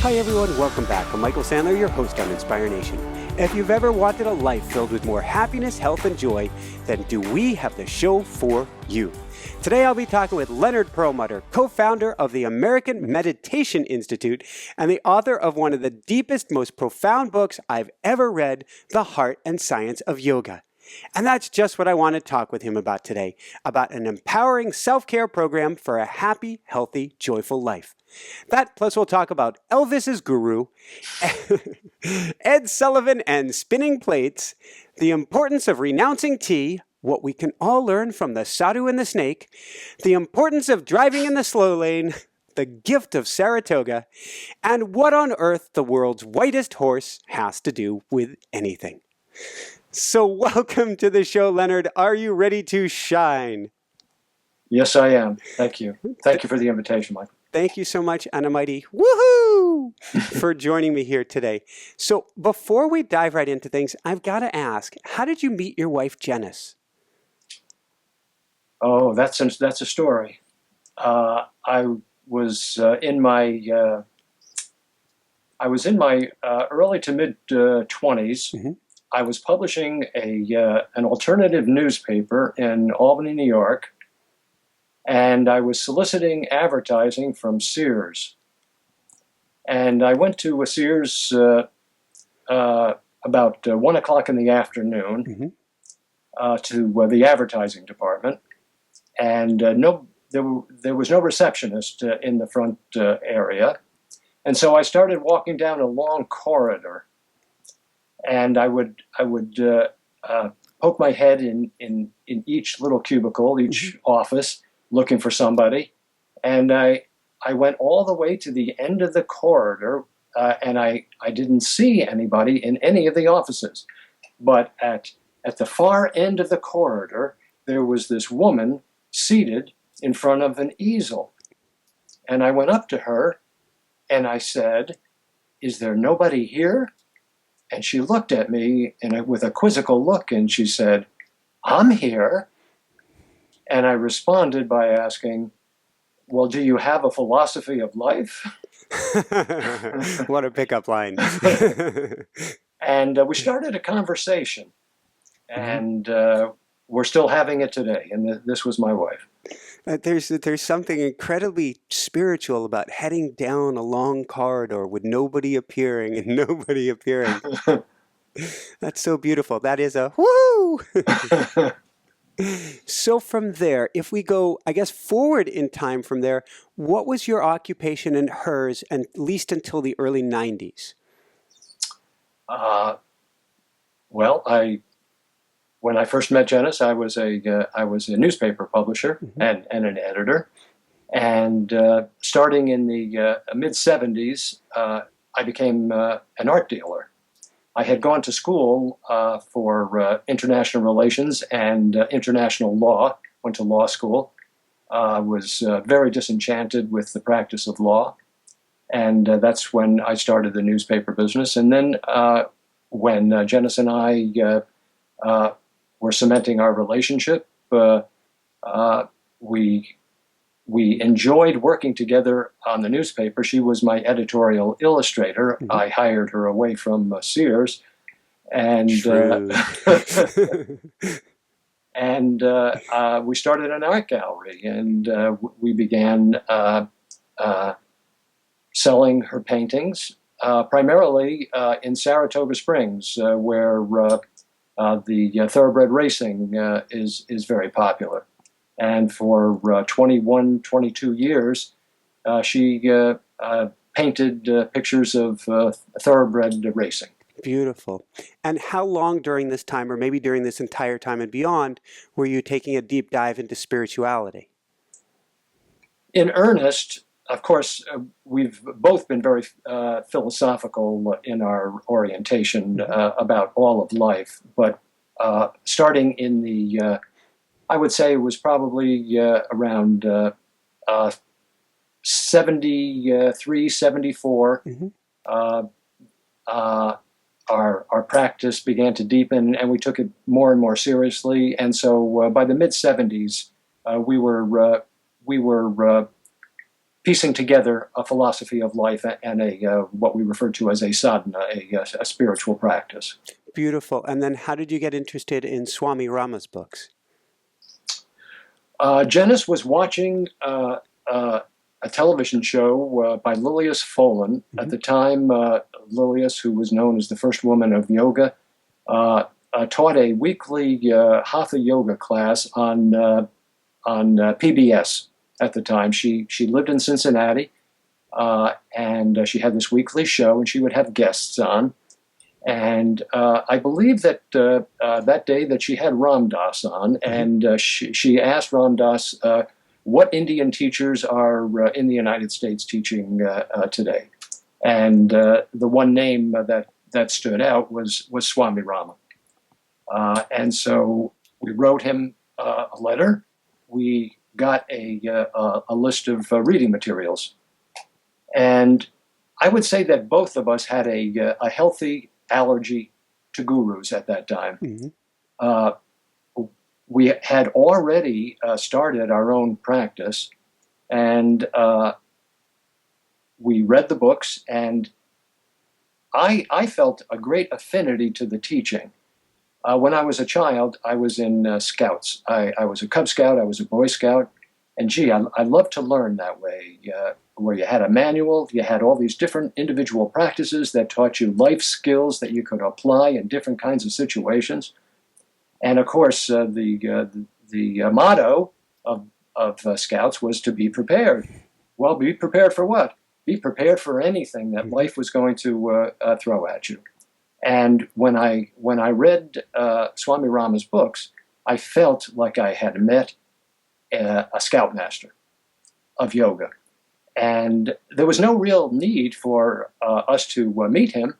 Hi everyone, welcome back. I'm Michael Sandler, your host on Inspire Nation. If you've ever wanted a life filled with more happiness, health, and joy, then do we have the show for you. Today I'll be talking with Leonard Perlmutter, co-founder of the American Meditation Institute and the author of one of the deepest, most profound books I've ever read, The Heart and Science of Yoga. And that's just what I want to talk with him about today, about an empowering self-care program for a happy, healthy, joyful life. That plus we'll talk about Elvis's guru, Ed Sullivan and spinning plates, the importance of renouncing tea, what we can all learn from the sadhu and the snake, the importance of driving in the slow lane, the gift of Saratoga, and what on earth the world's whitest horse has to do with anything. So welcome to the show, Leonard. Are you ready to shine? Yes, I am. Thank you. Thank you for the invitation, Michael. Thank you so much, and a mighty woohoo for joining me here today. So before we dive right into things, I've got to ask, how did you meet your wife, Janice? Oh, that's a story. I was in my early to mid 20s. Mm-hmm. I was publishing an alternative newspaper in Albany, New York, and I was soliciting advertising from Sears. And I went to a Sears about 1 o'clock in the afternoon to the advertising department, and there was no receptionist in the front area, and so I started walking down a long corridor. And I would poke my head in each little cubicle, each office, looking for somebody. And I went all the way to the end of the corridor, and I didn't see anybody in any of the offices. But at the far end of the corridor, there was this woman seated in front of an easel. And I went up to her, and I said, "Is there nobody here?" And she looked at me with a quizzical look, and she said, "I'm here." And I responded by asking, "Well, do you have a philosophy of life?" What a pickup line. And we started a conversation, and we're still having it today. And this was my wife. There's something incredibly spiritual about heading down a long corridor with nobody appearing and nobody appearing. That's so beautiful. That is a woo! So from there, if we go, I guess, forward in time from there, what was your occupation and hers, and at least until the early 90s? When I first met Janice, I was a newspaper publisher and an editor, and starting in the mid 70s, I became an art dealer. I had gone to school for international relations and international law. Went to law school. Was very disenchanted with the practice of law, and that's when I started the newspaper business. And then when Janice and I were cementing our relationship, we enjoyed working together on the newspaper. She was my editorial illustrator. I hired her away from Sears, and and we started an art gallery, and we began selling her paintings, primarily in Saratoga Springs, where the thoroughbred racing is very popular. And for 21, 22 years, she painted pictures of thoroughbred racing. Beautiful. And how long during this time, or maybe during this entire time and beyond, were you taking a deep dive into spirituality? In earnest, of course, we've both been very philosophical in our orientation about all of life. But starting in the I would say it was probably around 73, 74. Our practice began to deepen, and we took it more and more seriously. And so by the mid 70s, we were piecing together a philosophy of life and what we refer to as a sadhana, a spiritual practice. Beautiful. And then how did you get interested in Swami Rama's books? Janice was watching a television show by Lilias Folan. At the time, Lilias, who was known as the first woman of yoga, taught a weekly hatha yoga class on PBS. At the time, she lived in Cincinnati, and she had this weekly show, and she would have guests on. And I believe that that day that she had Ram Dass on, and she asked Ram Dass, what Indian teachers are in the United States teaching today? And the one name that stood out was Swami Rama. And so we wrote him a letter. We got a list of reading materials. And I would say that both of us had a healthy allergy to gurus at that time. We had already started our own practice, and we read the books, and I felt a great affinity to the teaching. When I was a child, I was in Scouts. I was a Cub Scout, I was a Boy Scout, and gee, I loved to learn that way, where you had a manual, you had all these different individual practices that taught you life skills that you could apply in different kinds of situations. And of course, the motto of Scouts was to be prepared. Well, be prepared for what? Be prepared for anything that life was going to throw at you. And when I read Swami Rama's books, I felt like I had met a scoutmaster of yoga. And there was no real need for us to meet him.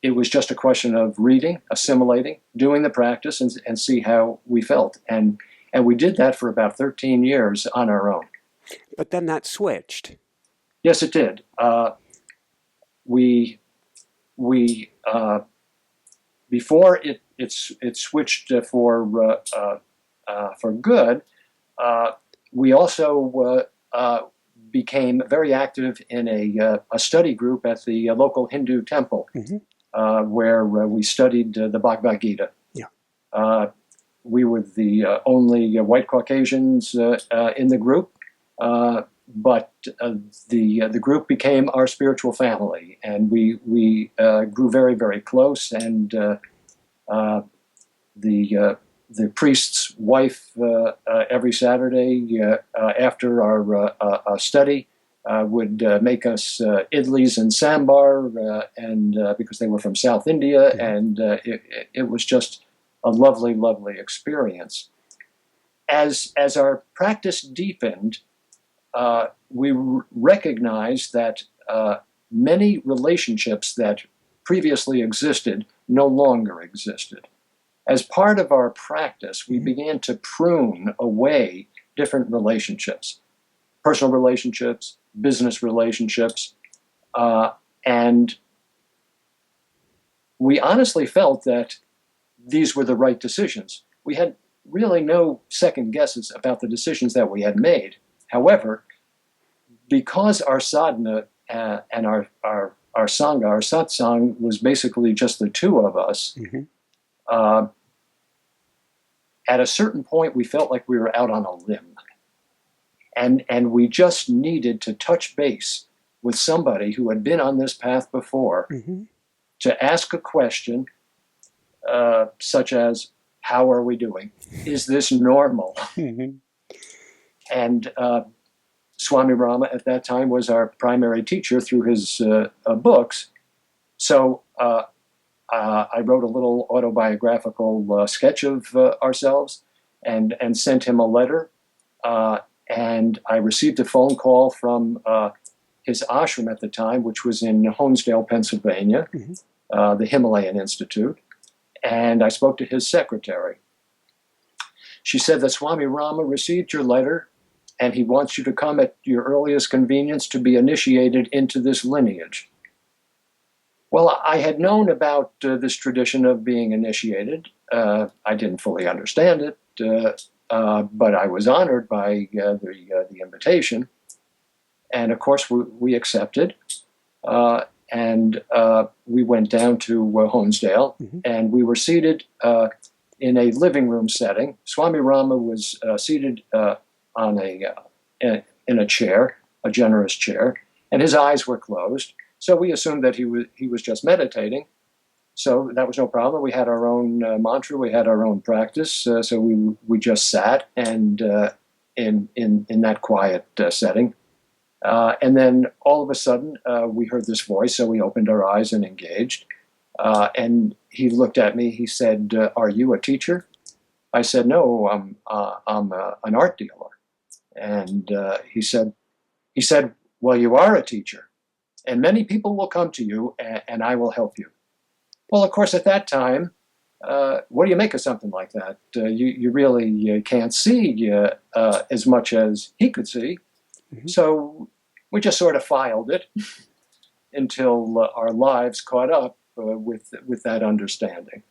It was just a question of reading, assimilating, doing the practice, and see how we felt. And we did that for about 13 years on our own. But then that switched. Yes, it did. We before it switched for good. We also became very active in a study group at the local Hindu temple, where we studied the Bhagavad Gita. Yeah. We were the only white Caucasians in the group, but the group became our spiritual family, and we grew very, very close. And the priest's wife every Saturday after our study would make us idlis and sambar, and because they were from South India, and it was just a lovely, lovely experience. As our practice deepened, we recognized that many relationships that previously existed no longer existed. As part of our practice, we began to prune away different relationships, personal relationships, business relationships, and we honestly felt that these were the right decisions. We had really no second guesses about the decisions that we had made. However, because our sadhana and our sangha, our satsang, was basically just the two of us, at a certain point, we felt like we were out on a limb. And we just needed to touch base with somebody who had been on this path before to ask a question such as, how are we doing? Is this normal? And Swami Rama at that time was our primary teacher through his books. So I wrote a little autobiographical sketch of ourselves and sent him a letter. And I received a phone call from his ashram at the time, which was in Honesdale, Pennsylvania, the Himalayan Institute. And I spoke to his secretary. She said that Swami Rama received your letter, and he wants you to come at your earliest convenience to be initiated into this lineage. Well, I had known about this tradition of being initiated. I didn't fully understand it, but I was honored by the invitation. And of course, we accepted. And we went down to Honesdale, and we were seated in a living room setting. Swami Rama was seated in a chair, a generous chair, and his eyes were closed. So we assumed that he was just meditating. So that was no problem. We had our own mantra, we had our own practice. So we just sat and in that quiet setting. And then all of a sudden, we heard this voice, so we opened our eyes and engaged. And he looked at me. He said, "Are you a teacher?" I said, "No, I'm an art dealer." And he said, "Well, you are a teacher, and many people will come to you, and I will help you." Well, of course, at that time, what do you make of something like that? You really can't see as much as he could see. So we just sort of filed it until our lives caught up with that understanding.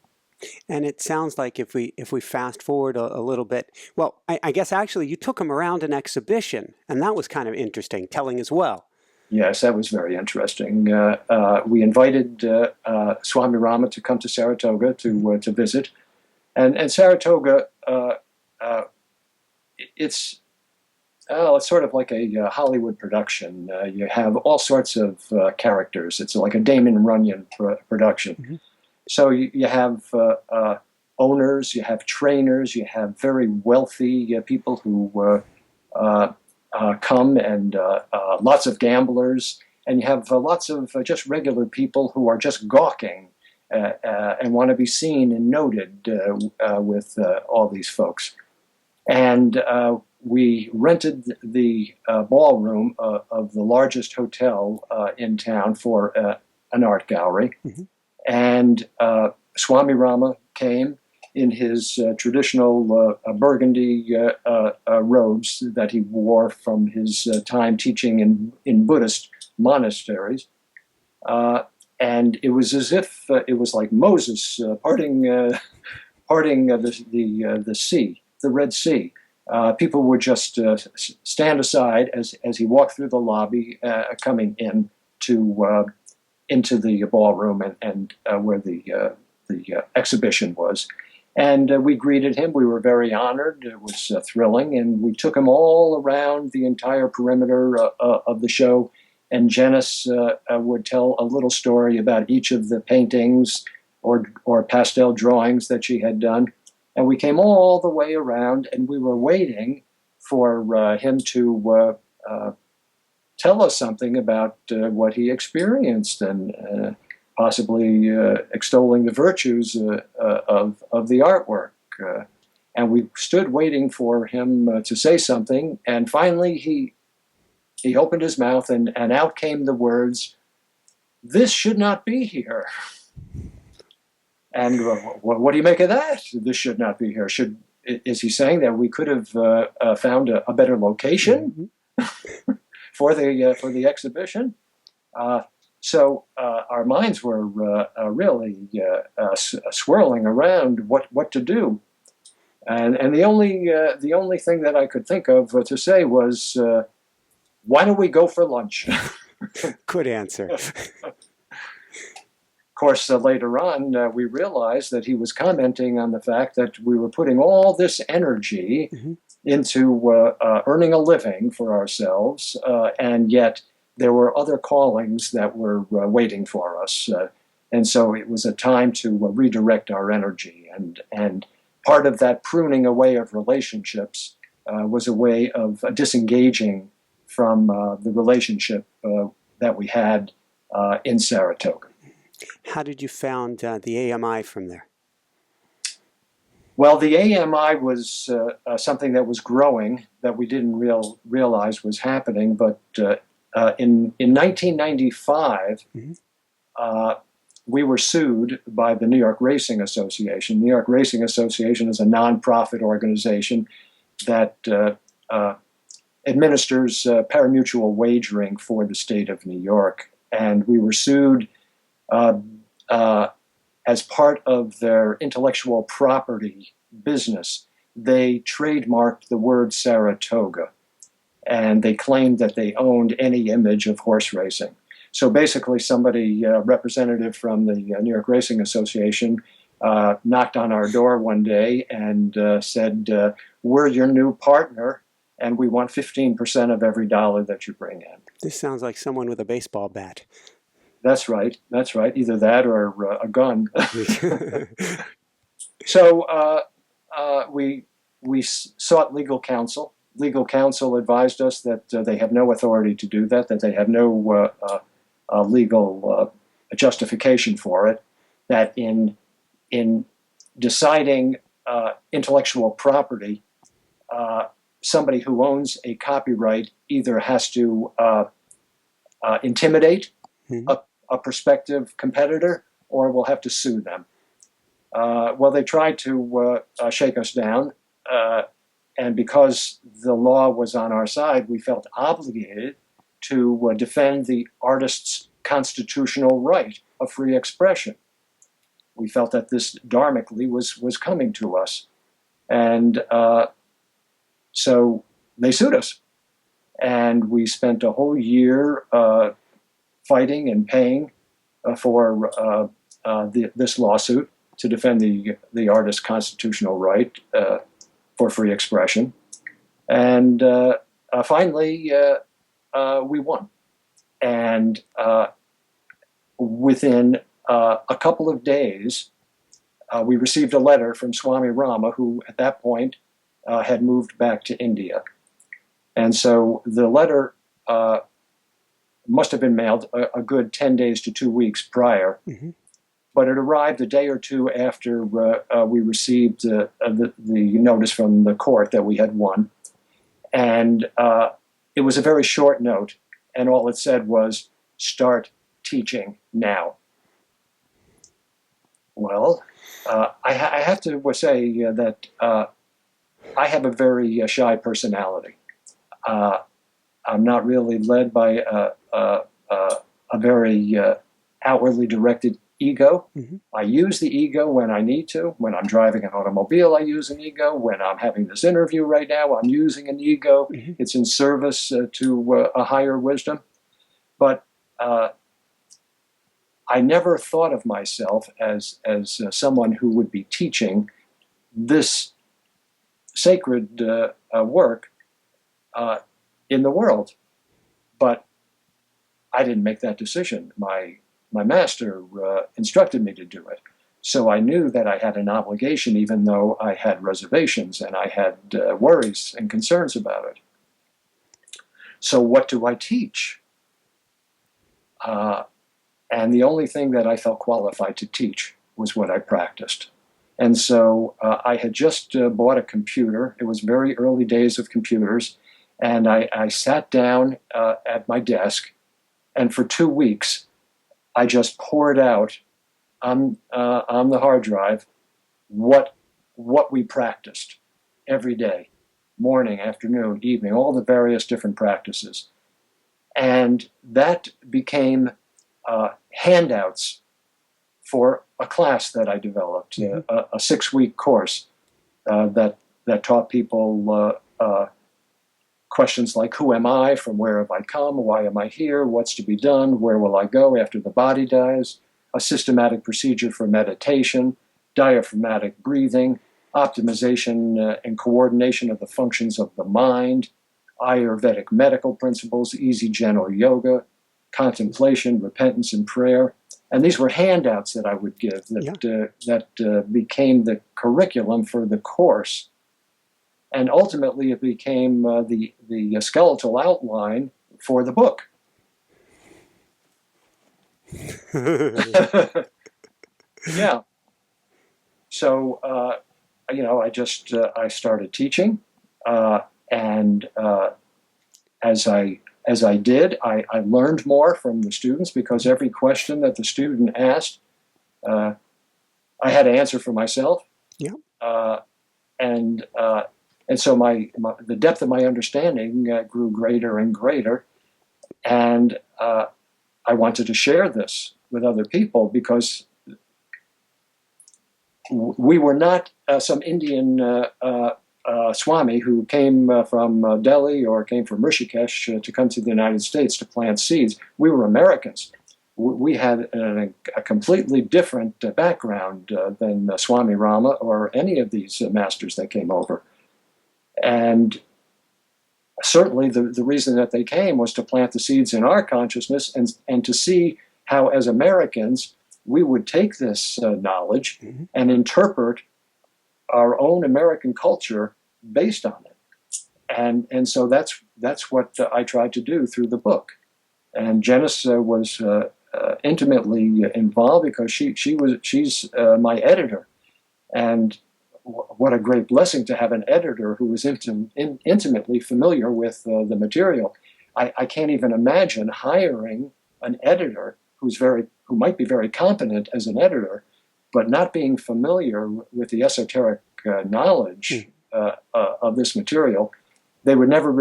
And it sounds like if we fast forward a little bit, well, I guess actually you took him around an exhibition, and that was kind of interesting, telling as well. Yes, that was very interesting. We invited Swami Rama to come to Saratoga to visit, and Saratoga, it's sort of like a Hollywood production. You have all sorts of characters. It's like a Damon Runyon production. So you have owners, you have trainers, you have very wealthy people who come, and lots of gamblers, and you have lots of just regular people who are just gawking and want to be seen and noted with all these folks. And we rented the ballroom of the largest hotel in town for an art gallery. And Swami Rama came in his traditional burgundy robes that he wore from his time teaching in Buddhist monasteries. And it was as if it was like Moses parting the sea, the Red Sea. People would just stand aside as he walked through the lobby, coming into the ballroom and where the exhibition was. And we greeted him. We were very honored. It was thrilling. And we took him all around the entire perimeter of the show. And Janice would tell a little story about each of the paintings or pastel drawings that she had done. And we came all the way around, and we were waiting for him to tell us something about what he experienced, and possibly extolling the virtues of the artwork. And we stood waiting for him to say something, and finally he opened his mouth, and out came the words, "This should not be here." And what do you make of that? This should not be here. Is he saying that we could have found a better location for the exhibition? So our minds were really swirling around what to do, and the only thing that I could think of to say was, "Why don't we go for lunch?" Good answer. Of course, later on, we realized that he was commenting on the fact that we were putting all this energy into earning a living for ourselves, and yet there were other callings that were waiting for us. And so it was a time to redirect our energy. And part of that pruning away of relationships was a way of disengaging from the relationship that we had in Saratoga. How did you found the AMI from there? Well, the AMI was something that was growing that we didn't realize was happening. But in 1995, we were sued by the New York Racing Association. New York Racing Association is a nonprofit organization that administers parimutuel wagering for the state of New York. And we were sued as part of their intellectual property business. they trademarked the word Saratoga, and they claimed that they owned any image of horse racing. So basically, somebody, representative from the New York Racing Association, knocked on our door one day and said, "We're your new partner, and we want 15% of every dollar that you bring in." This sounds like someone with a baseball bat. That's right. That's right. Either that or a gun. So we sought legal counsel. Legal counsel advised us that they had no authority to do that, that they had no legal justification for it, that in deciding intellectual property, somebody who owns a copyright either has to intimidate a prospective competitor or will have to sue them. Well, they tried to shake us down, and because the law was on our side, we felt obligated to defend the artist's constitutional right of free expression. We felt that this dharmically was coming to us. And so they sued us. And we spent a whole year fighting and paying for this lawsuit to defend the artist's constitutional right for free expression. And finally, we won. And within a couple of days, we received a letter from Swami Rama, who at that point had moved back to India. And so the letter must have been mailed a good 10 days to 2 weeks prior. But it arrived a day or two after we received the notice from the court that we had won. And it was a very short note, and all it said was, "Start teaching now." Well, I have to say that I have a very shy personality. I'm not really led by a very outwardly directed ego. I use the ego when I need to. When I'm driving an automobile, I use an ego. When I'm having this interview right now, I'm using an ego. It's in service to a higher wisdom. But I never thought of myself as someone who would be teaching this sacred work in the world. But I didn't make that decision. My master instructed me to do it. So I knew that I had an obligation, even though I had reservations and I had worries and concerns about it. So what do I teach? And the only thing that I felt qualified to teach was what I practiced. And so I had just bought a computer. It was very early days of computers. And I sat down at my desk, and for 2 weeks, I just poured out on the hard drive what we practiced every day, morning, afternoon, evening, all the various different practices. And that became handouts for a class that I developed, a 6-week course that taught people questions like, who am I, from where have I come, why am I here, what's to be done, where will I go after the body dies, a systematic procedure for meditation, diaphragmatic breathing, optimization and coordination of the functions of the mind, Ayurvedic medical principles, easy gentle yoga, contemplation, repentance, and prayer. And these were handouts that I would give that became the curriculum for the course. And ultimately, it became the skeletal outline for the book. Yeah. So, I started teaching, and as I did, I learned more from the students, because every question that the student asked, I had to answer for myself. Yeah. And so the depth of my understanding grew greater and greater, and I wanted to share this with other people, because we were not some Indian Swami, who came from Delhi or came from Rishikesh to come to the United States to plant seeds. We were Americans. We had a completely different background than Swami Rama or any of these masters that came over. And certainly the reason that they came was to plant the seeds in our consciousness and to see how, as Americans, we would take this knowledge and interpret our own American culture based on it. And so that's what I tried to do through the book. And Janice was intimately involved because she's my editor. And what a great blessing to have an editor who was intimately familiar with the material. I can't even imagine hiring an editor who might be very competent as an editor, but not being familiar with the esoteric knowledge of this material. They would never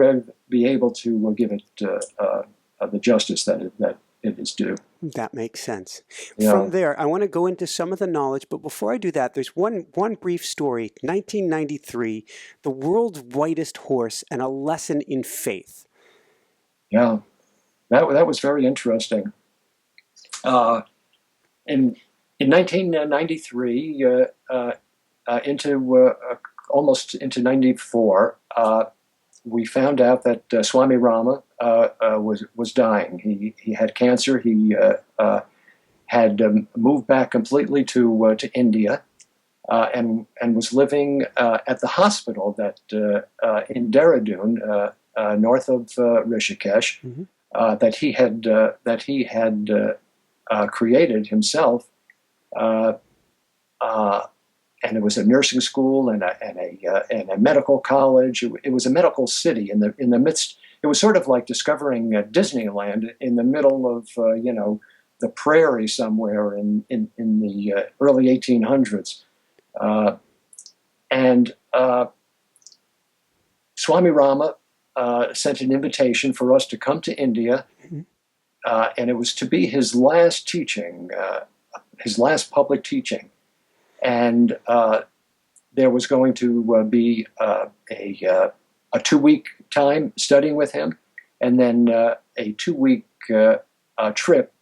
be able to give it the justice that it is due. That makes sense. Yeah. From there, I want to go into some of the knowledge, but before I do that, there's one brief story, 1993, the world's whitest horse and a lesson in faith. Yeah, that was very interesting. In 1993, almost into 94, we found out that Swami Rama was dying. He had cancer. He had moved back completely to India, and was living at the hospital that in Dehradun, north of Rishikesh, that he had created himself. And it was a nursing school and a medical college. It was a medical city in the midst. It was sort of like discovering Disneyland in the middle of the prairie somewhere in the early 1800s. And Swami Rama sent an invitation for us to come to India, and it was to be his last teaching, his last public teaching. And there was going to be a 2-week time studying with him, and then a 2-week trip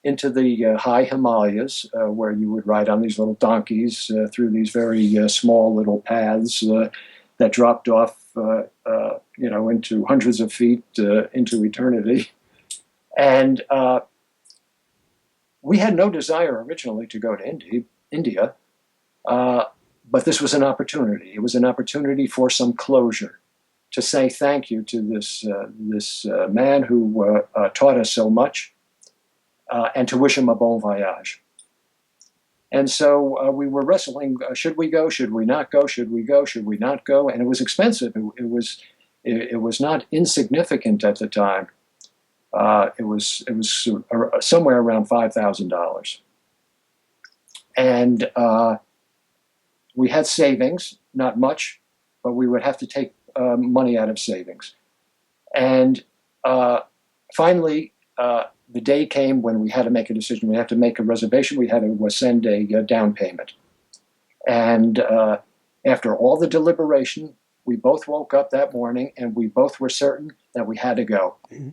into the high Himalayas, where you would ride on these little donkeys through these very small little paths that dropped off, into hundreds of feet into eternity. And we had no desire originally to go to India. But this was an opportunity. It was an opportunity for some closure, to say thank you to this man who taught us so much, and to wish him a bon voyage. And so we were wrestling: should we go? Should we not go? Should we go? Should we not go? And it was expensive. It was not insignificant at the time. It was somewhere around $5,000, and we had savings, not much, but we would have to take money out of savings. And finally, the day came when we had to make a decision. We had to make a reservation. We had to send a down payment. And after all the deliberation, we both woke up that morning and we both were certain that we had to go. Mm-hmm.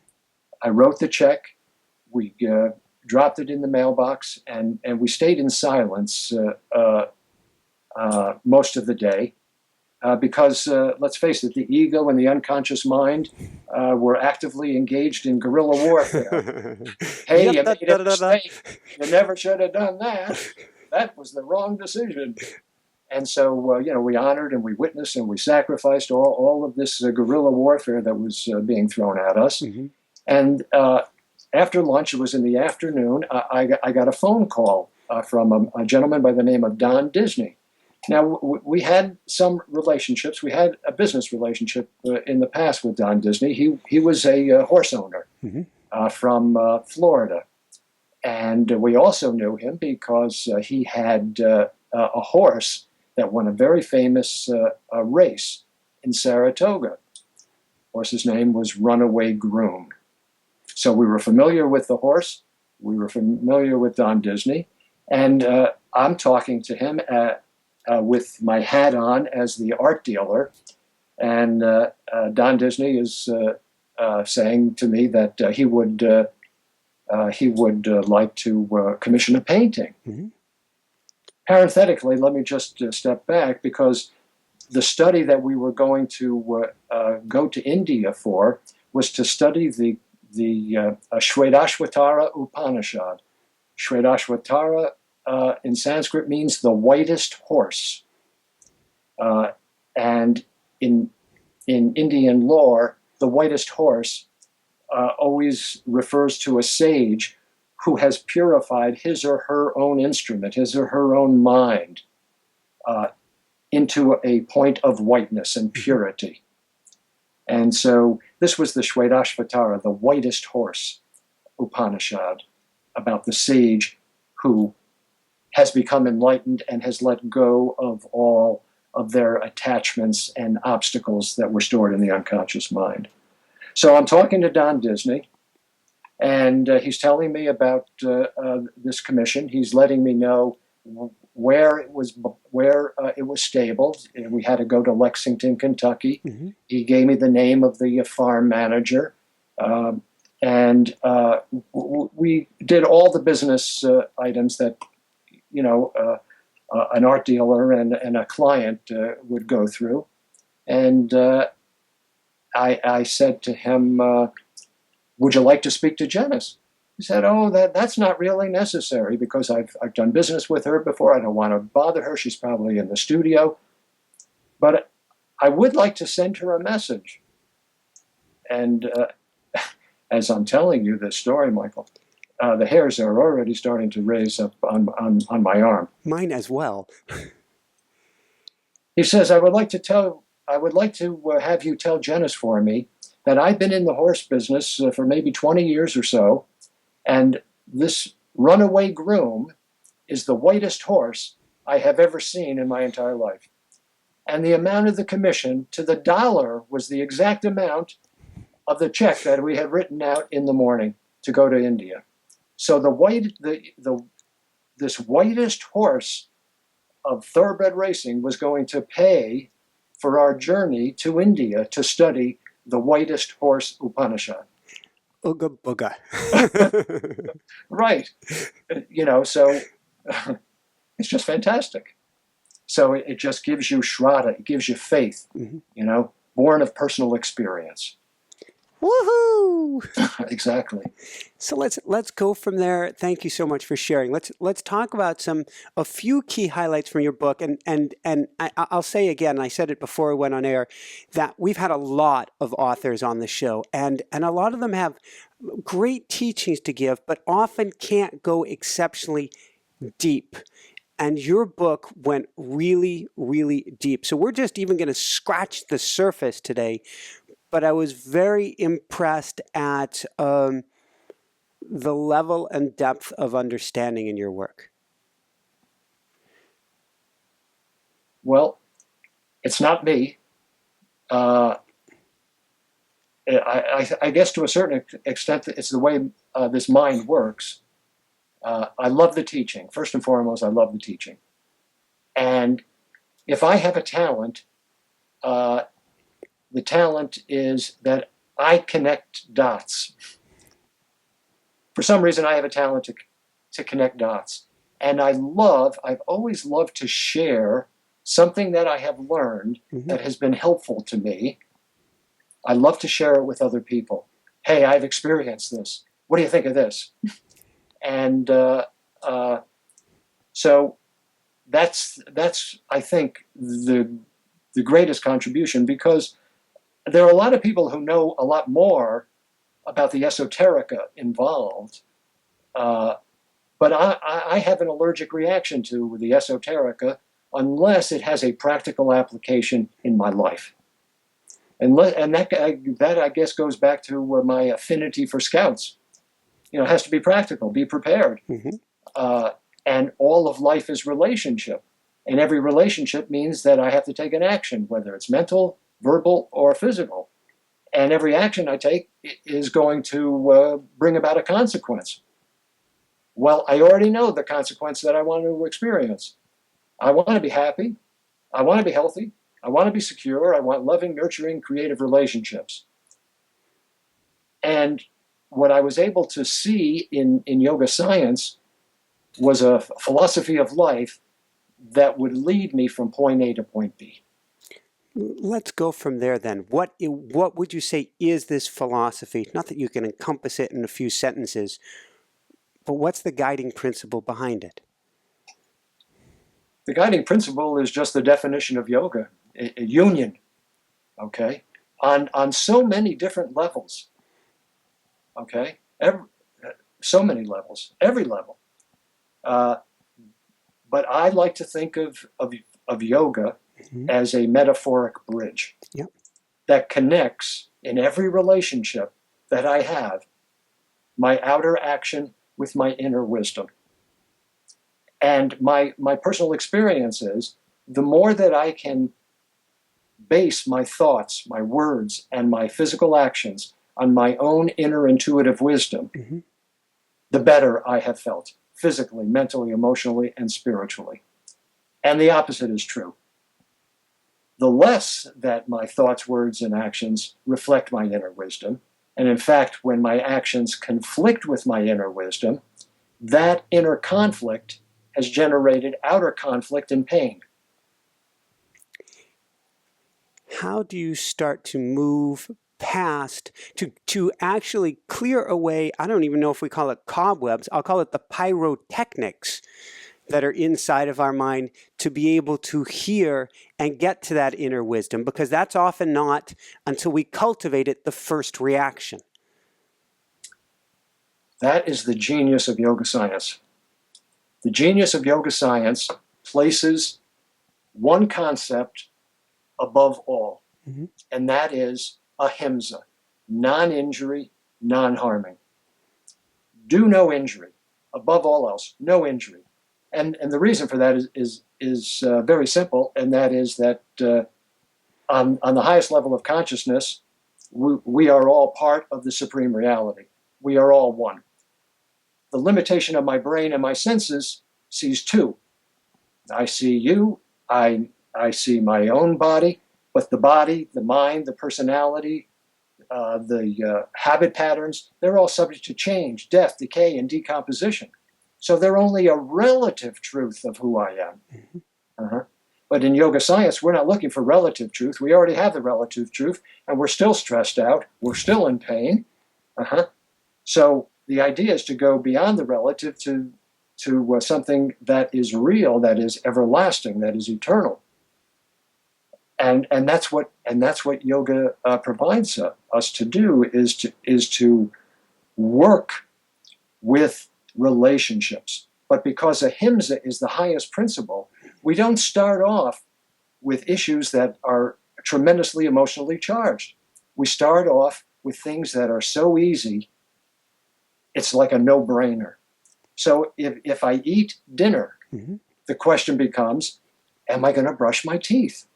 I wrote the check. We dropped it in the mailbox, and we stayed in silence most of the day, because let's face it, the ego and the unconscious mind were actively engaged in guerrilla warfare. Hey, you made a mistake. You never should have done that. That was the wrong decision. And so, we honored and we witnessed and we sacrificed all of this guerrilla warfare that was being thrown at us. Mm-hmm. And after lunch, it was in the afternoon, I got a phone call from a gentleman by the name of Don Disney. Now, we had some relationships. We had a business relationship in the past with Don Disney. He was a horse owner from Florida. And we also knew him because he had a horse that won a very famous race in Saratoga. The horse's name was Runaway Groom. So we were familiar with the horse. We were familiar with Don Disney. And I'm talking to him with my hat on as the art dealer, And Don Disney is saying to me that he would like to commission a painting. Mm-hmm. Parenthetically, let me just step back, because the study that we were going to go to India for was to study the Shvetashvatara Upanishad. Shvetashvatara in Sanskrit means the whitest horse. And in Indian lore, the whitest horse always refers to a sage who has purified his or her own instrument, his or her own mind, into a point of whiteness and purity. And so this was the Shvetashvatara, the whitest horse Upanishad, about the sage who has become enlightened and has let go of all of their attachments and obstacles that were stored in the unconscious mind. So I'm talking to Don Disney, and he's telling me about this commission. He's letting me know where it was stable. We had to go to Lexington, Kentucky. Mm-hmm. He gave me the name of the farm manager, and we did all the business items that an art dealer and a client would go through. And I said to him, would you like to speak to Janice? He said, oh, that's not really necessary, because I've done business with her before. I don't want to bother her. She's probably in the studio. But I would like to send her a message. And as I'm telling you this story, Michael, the hairs are already starting to raise up on my arm. Mine as well. He says, I would like to have you tell Janice for me that I've been in the horse business for maybe 20 years or so, and this runaway groom is the whitest horse I have ever seen in my entire life. And the amount of the commission to the dollar was the exact amount of the check that we had written out in the morning to go to India. So this whitest horse of thoroughbred racing was going to pay for our journey to India to study the whitest horse Upanishad. Ooga booga. Right. So it's just fantastic. So it just gives you shraddha, it gives you faith, mm-hmm. Born of personal experience. Woohoo! Exactly. So let's go from there. Thank you so much for sharing. Let's talk about a few key highlights from your book. And I'll say again, I said it before we went on air, that we've had a lot of authors on the show, and a lot of them have great teachings to give, but often can't go exceptionally deep. And your book went really, really deep. So we're just even going to scratch the surface today. But I was very impressed at the level and depth of understanding in your work. Well, it's not me. I guess to a certain extent, it's the way this mind works. I love the teaching. First and foremost, I love the teaching. And if I have a talent, the talent is that I connect dots. For some reason, I have a talent to connect dots. And I've always loved to share something that I have learned mm-hmm. that has been helpful to me. I love to share it with other people. Hey, I've experienced this. What do you think of this? And so that's I think the greatest contribution, because there are a lot of people who know a lot more about the esoterica involved, but I have an allergic reaction to the esoterica unless it has a practical application in my life. And that I guess goes back to my affinity for scouts. It has to be practical, be prepared. Mm-hmm. And all of life is relationship. And every relationship means that I have to take an action, whether it's mental, verbal, or physical. And every action I take is going to bring about a consequence. Well, I already know the consequence that I want to experience. I want to be happy. I want to be healthy. I want to be secure. I want loving, nurturing, creative relationships. And what I was able to see in yoga science was a philosophy of life that would lead me from point A to point B. Let's go from there then. What would you say is this philosophy? Not that you can encompass it in a few sentences, but what's the guiding principle behind it? The guiding principle is just the definition of yoga, a union, okay, on so many different levels, okay, so many levels, every level. But I like to think of yoga as a metaphoric bridge that connects in every relationship that I have my outer action with my inner wisdom. And my personal experience is the more that I can base my thoughts, my words, and my physical actions on my own inner intuitive wisdom, the better I have felt physically, mentally, emotionally, and spiritually. And the opposite is true. The less that my thoughts, words, and actions reflect my inner wisdom, and in fact, when my actions conflict with my inner wisdom, that inner conflict has generated outer conflict and pain. How do you start to move past, to actually clear away, I don't even know if we call it cobwebs, I'll call it the pyrotechnics that are inside of our mind, to be able to hear and get to that inner wisdom, because that's often not, until we cultivate it, the first reaction. That is the genius of yoga science. The genius of yoga science places one concept above all, and that is ahimsa, non-injury, non-harming. Do no injury. Above all else, no injury. And the reason for that is very simple, and that is that on the highest level of consciousness, we are all part of the supreme reality. We are all one. The limitation of my brain and my senses sees two. I see you, I see my own body, but the body, the mind, the personality, the habit patterns, they're all subject to change, death, decay, and decomposition. So they're only a relative truth of who I am. But in yoga science, we're not looking for relative truth. We already have the relative truth, and we're still stressed out. We're still in pain. So the idea is to go beyond the relative to something that is real, that is everlasting, that is eternal. And that's what yoga provides us to do, is to work with relationships. But because ahimsa is the highest principle, we don't start off with issues that are tremendously emotionally charged. We start off with things that are so easy, it's like a no-brainer. So if I eat dinner, the question becomes, am I going to brush my teeth?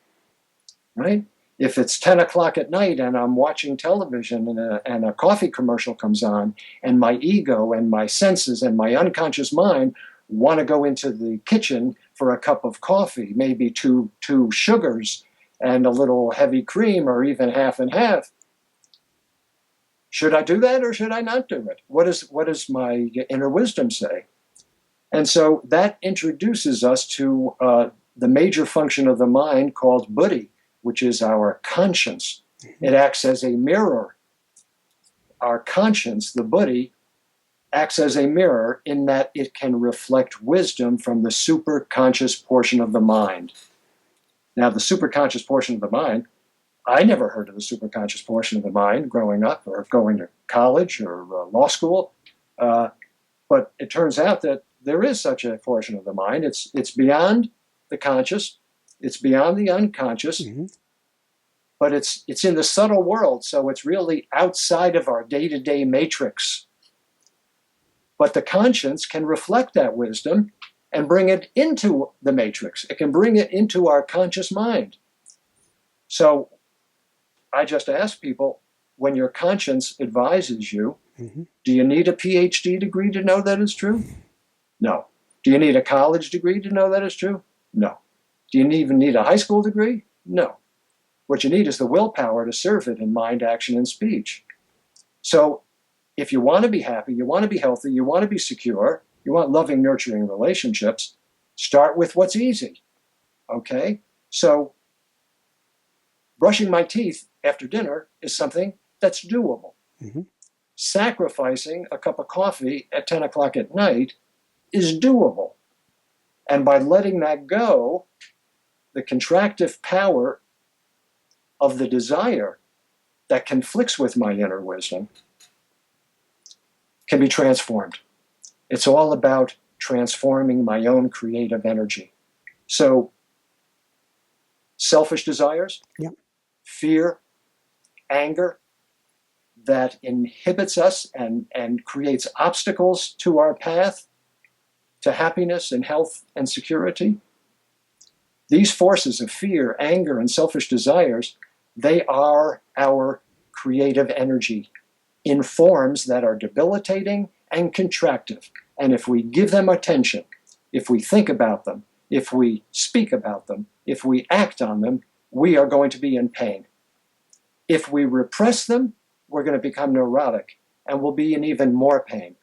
Right? If it's 10 o'clock at night and I'm watching television and a coffee commercial comes on, and my ego and my senses and my unconscious mind want to go into the kitchen for a cup of coffee, maybe two sugars and a little heavy cream, or even half and half, should I do that or should I not do it? What does my inner wisdom say? And so that introduces us to the major function of the mind called buddhi, which is our conscience. It acts as a mirror. Our conscience, the buddhi, acts as a mirror in that it can reflect wisdom from the superconscious portion of the mind. Now, the superconscious portion of the mind, I never heard of the superconscious portion of the mind growing up or going to college or law school. But it turns out that there is such a portion of the mind. It's beyond the conscious. It's beyond the unconscious. But it's in the subtle world, so it's really outside of our day-to-day matrix. But the conscience can reflect that wisdom and bring it into the matrix. It can bring it into our conscious mind. So I just ask people, when your conscience advises you, do you need a PhD degree to know that it's true? No. Do you need a college degree to know that it's true? No. Do you even need a high school degree? No. What you need is the willpower to serve it in mind, action, and speech. So if you want to be happy, you want to be healthy, you want to be secure, you want loving, nurturing relationships, start with what's easy. Okay? So brushing my teeth after dinner is something that's doable. Mm-hmm. Sacrificing a cup of coffee at 10 o'clock at night is doable. And by letting that go, the contractive power of the desire that conflicts with my inner wisdom can be transformed. It's all about transforming my own creative energy. So, selfish desires, Yep. fear, anger, that inhibits us and creates obstacles to our path to happiness and health and security. These forces of fear, anger, and selfish desires, they are our creative energy in forms that are debilitating and contractive. And if we give them attention, if we think about them, if we speak about them, if we act on them, we are going to be in pain. If we repress them, we're going to become neurotic and we'll be in even more pain.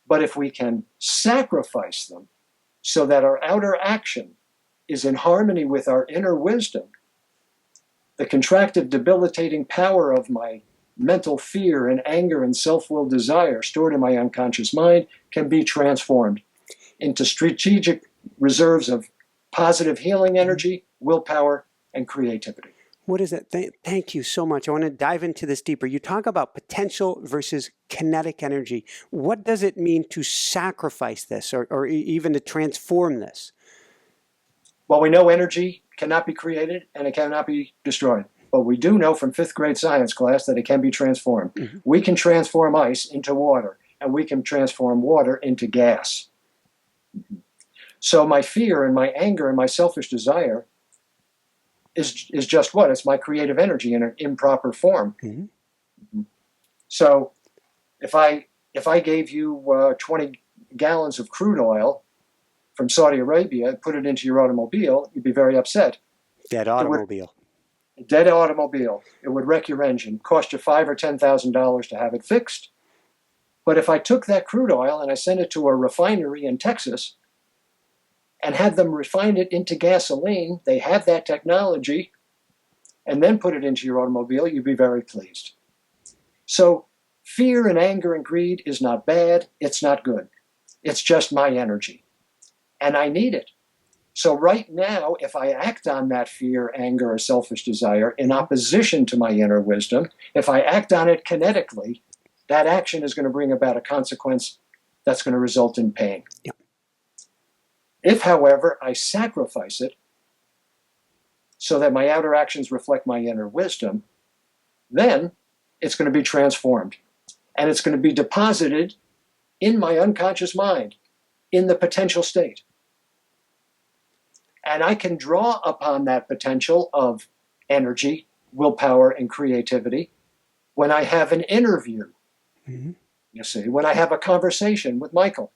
But if we can sacrifice them so that our outer action is in harmony with our inner wisdom, the contractive, debilitating power of my mental fear and anger and self-will desire stored in my unconscious mind can be transformed into strategic reserves of positive healing energy, willpower, and creativity. What is it? Thank you so much. I want to dive into this deeper. You talk about potential versus kinetic energy. What does it mean to sacrifice this or even to transform this? Well, we know energy cannot be created and it cannot be destroyed. But we do know from 5th grade science class that it can be transformed. Mm-hmm. We can transform ice into water, and we can transform water into gas. Mm-hmm. So my fear and my anger and my selfish desire is just what? It's my creative energy in an improper form. Mm-hmm. Mm-hmm. So if I gave you 20 gallons of crude oil from Saudi Arabia, put it into your automobile, you'd be very upset. Dead automobile. Dead automobile. It would wreck your engine, cost you $5,000 or $10,000 to have it fixed. But if I took that crude oil and I sent it to a refinery in Texas and had them refine it into gasoline, they have that technology, and then put it into your automobile, you'd be very pleased. So fear and anger and greed is not bad. It's not good. It's just my energy. And I need it. So right now, if I act on that fear, anger, or selfish desire in opposition to my inner wisdom, if I act on it kinetically, that action is going to bring about a consequence that's going to result in pain. Yep. If, however, I sacrifice it so that my outer actions reflect my inner wisdom, then it's going to be transformed. And it's going to be deposited in my unconscious mind, in the potential state. And I can draw upon that potential of energy, willpower, and creativity when I have an interview. Mm-hmm. You see, when I have a conversation with Michael.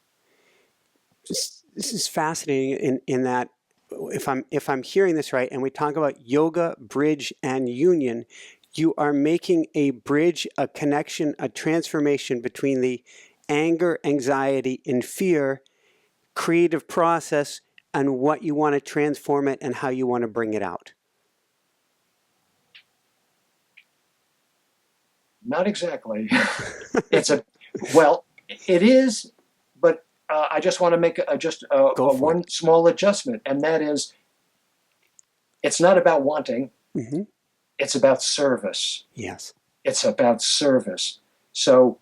This is fascinating in that if I'm hearing this right, and we talk about yoga, bridge, and union, you are making a bridge, a connection, a transformation between the anger, anxiety, and fear creative process and what you want to transform it and how you want to bring it out. Not exactly. It is, but I just want to make one small adjustment, and that is, it's not about wanting. Mm-hmm. It's about service. Yes. It's about service. So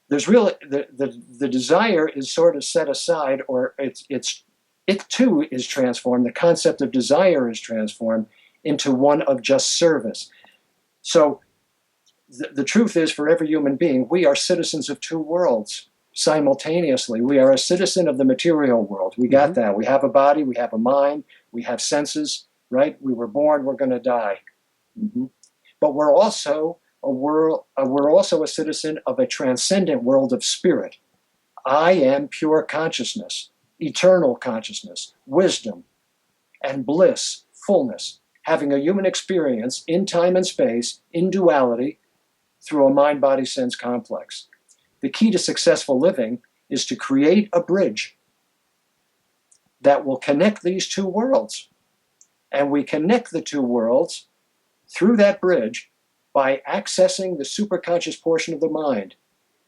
there's really the desire is sort of set aside, or it too is transformed. The concept of desire is transformed into one of just service. So the truth is, for every human being, we are citizens of two worlds simultaneously. We are a citizen of the material world. We got that. We have a body, we have a mind, we have senses, right? We were born, we're going to die. Mm-hmm. But we're also a citizen of a transcendent world of spirit. I am pure consciousness, eternal consciousness, wisdom, and bliss, fullness. having a human experience in time and space, in duality, through a mind-body-sense complex. The key to successful living is to create a bridge that will connect these two worlds. And we connect the two worlds through that bridge by accessing the superconscious portion of the mind,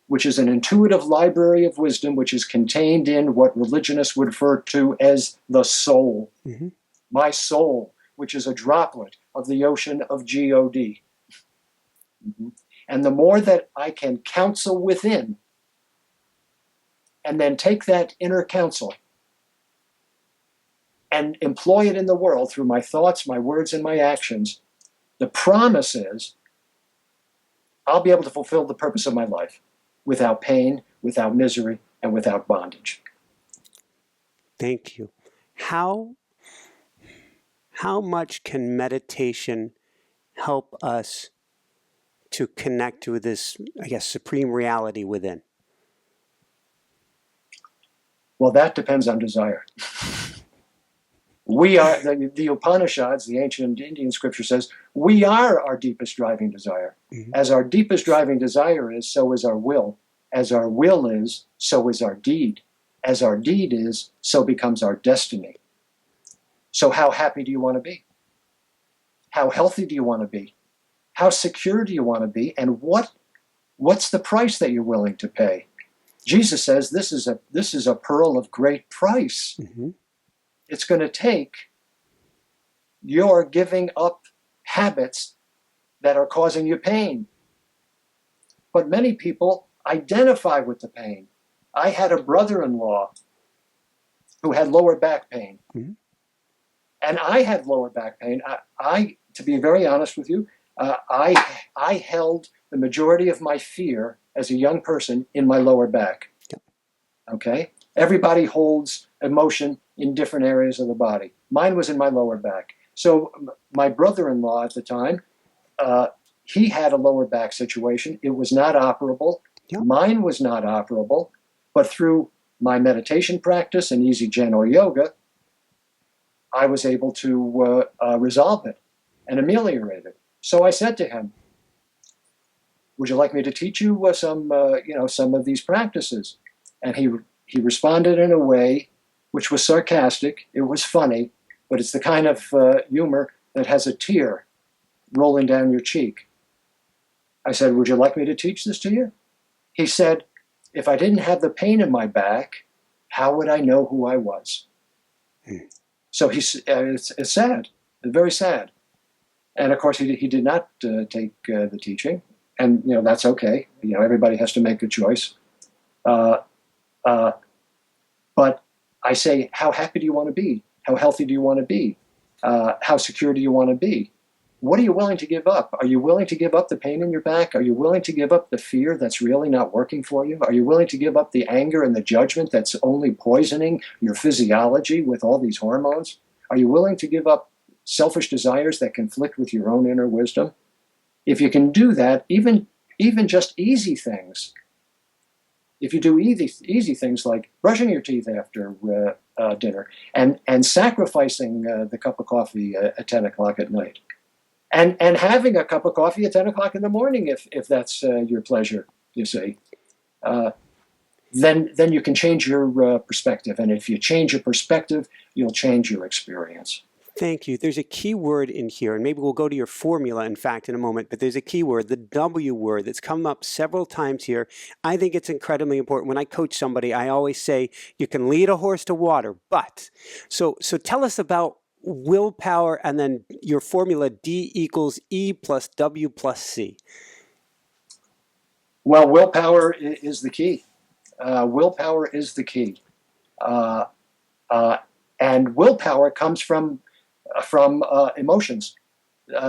which is an intuitive library of wisdom, which is contained in what religionists would refer to as the soul. Mm-hmm. My soul, which is a droplet of the ocean of God. Mm-hmm. And the more that I can counsel within, and then take that inner counsel and employ it in the world through my thoughts, my words, and my actions, the promise is I'll be able to fulfill the purpose of my life without pain, without misery, and without bondage. Thank you. How much can meditation help us to connect with this, I guess, supreme reality within? Well, that depends on desire. We are, the Upanishads, the ancient Indian scripture says, we are our deepest driving desire. Mm-hmm. As our deepest driving desire is, so is our will. As our will is, so is our deed. As our deed is, so becomes our destiny. So how happy do you want to be? How healthy do you want to be? How secure do you want to be? And what's the price that you're willing to pay? Jesus says this is a pearl of great price. Mm-hmm. It's going to take your giving up habits that are causing you pain. But many people identify with the pain. I had a brother-in-law who had lower back pain. Mm-hmm. And I had lower back pain. I, to be very honest with you, I held the majority of my fear as a young person in my lower back. Okay? Everybody holds emotion in different areas of the body. Mine was in my lower back. So my brother-in-law at the time, he had a lower back situation. It was not operable. Yep. Mine was not operable. But through my meditation practice and easy gentle yoga, I was able to resolve it and ameliorate it. So I said to him, would you like me to teach you some of these practices? And he responded in a way which was sarcastic. It was funny, but it's the kind of humor that has a tear rolling down your cheek. I said, would you like me to teach this to you? He said, if I didn't have the pain in my back, how would I know who I was? So it's sad, very sad. And of course, he did not take the teaching. And, that's okay. Everybody has to make a choice. But I say, how happy do you want to be? How healthy do you want to be? How secure do you want to be? What are you willing to give up? Are you willing to give up the pain in your back? Are you willing to give up the fear that's really not working for you? Are you willing to give up the anger and the judgment that's only poisoning your physiology with all these hormones? Are you willing to give up selfish desires that conflict with your own inner wisdom? If you can do that, even just easy things, if you do easy things like brushing your teeth after dinner and sacrificing the cup of coffee at 10 o'clock at night, and having a cup of coffee at 10 o'clock in the morning if that's your pleasure, you see, then you can change your perspective. And if you change your perspective, you'll change your experience. Thank you. There's a key word in here, and maybe we'll go to your formula, in fact, in a moment, but there's a key word, the W word, that's come up several times here. I think it's incredibly important. When I coach somebody, I always say, you can lead a horse to water, but. So tell us about willpower and then your formula, D equals E plus W plus C. Well, willpower is the key. Willpower is the key. And willpower comes from emotions.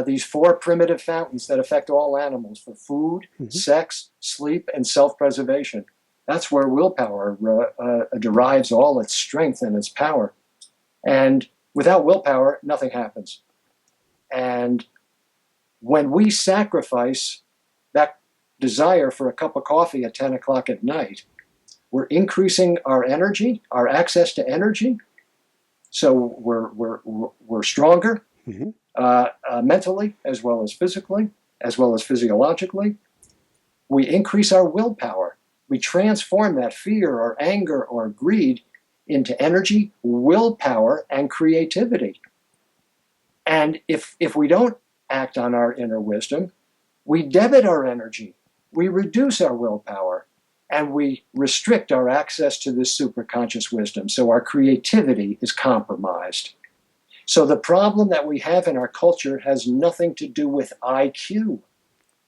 These four primitive fountains that affect all animals for food, mm-hmm. sex, sleep, and self-preservation. That's where willpower derives all its strength and its power. And without willpower, nothing happens. And when we sacrifice that desire for a cup of coffee at 10 o'clock at night, we're increasing our energy, our access to energy. So we're stronger. Mm-hmm. mentally as well as physically, as well as physiologically. We increase our willpower. We transform that fear or anger or greed into energy, willpower, and creativity. And if we don't act on our inner wisdom, we debit our energy, we reduce our willpower, and we restrict our access to this superconscious wisdom. So our creativity is compromised. So the problem that we have in our culture has nothing to do with IQ,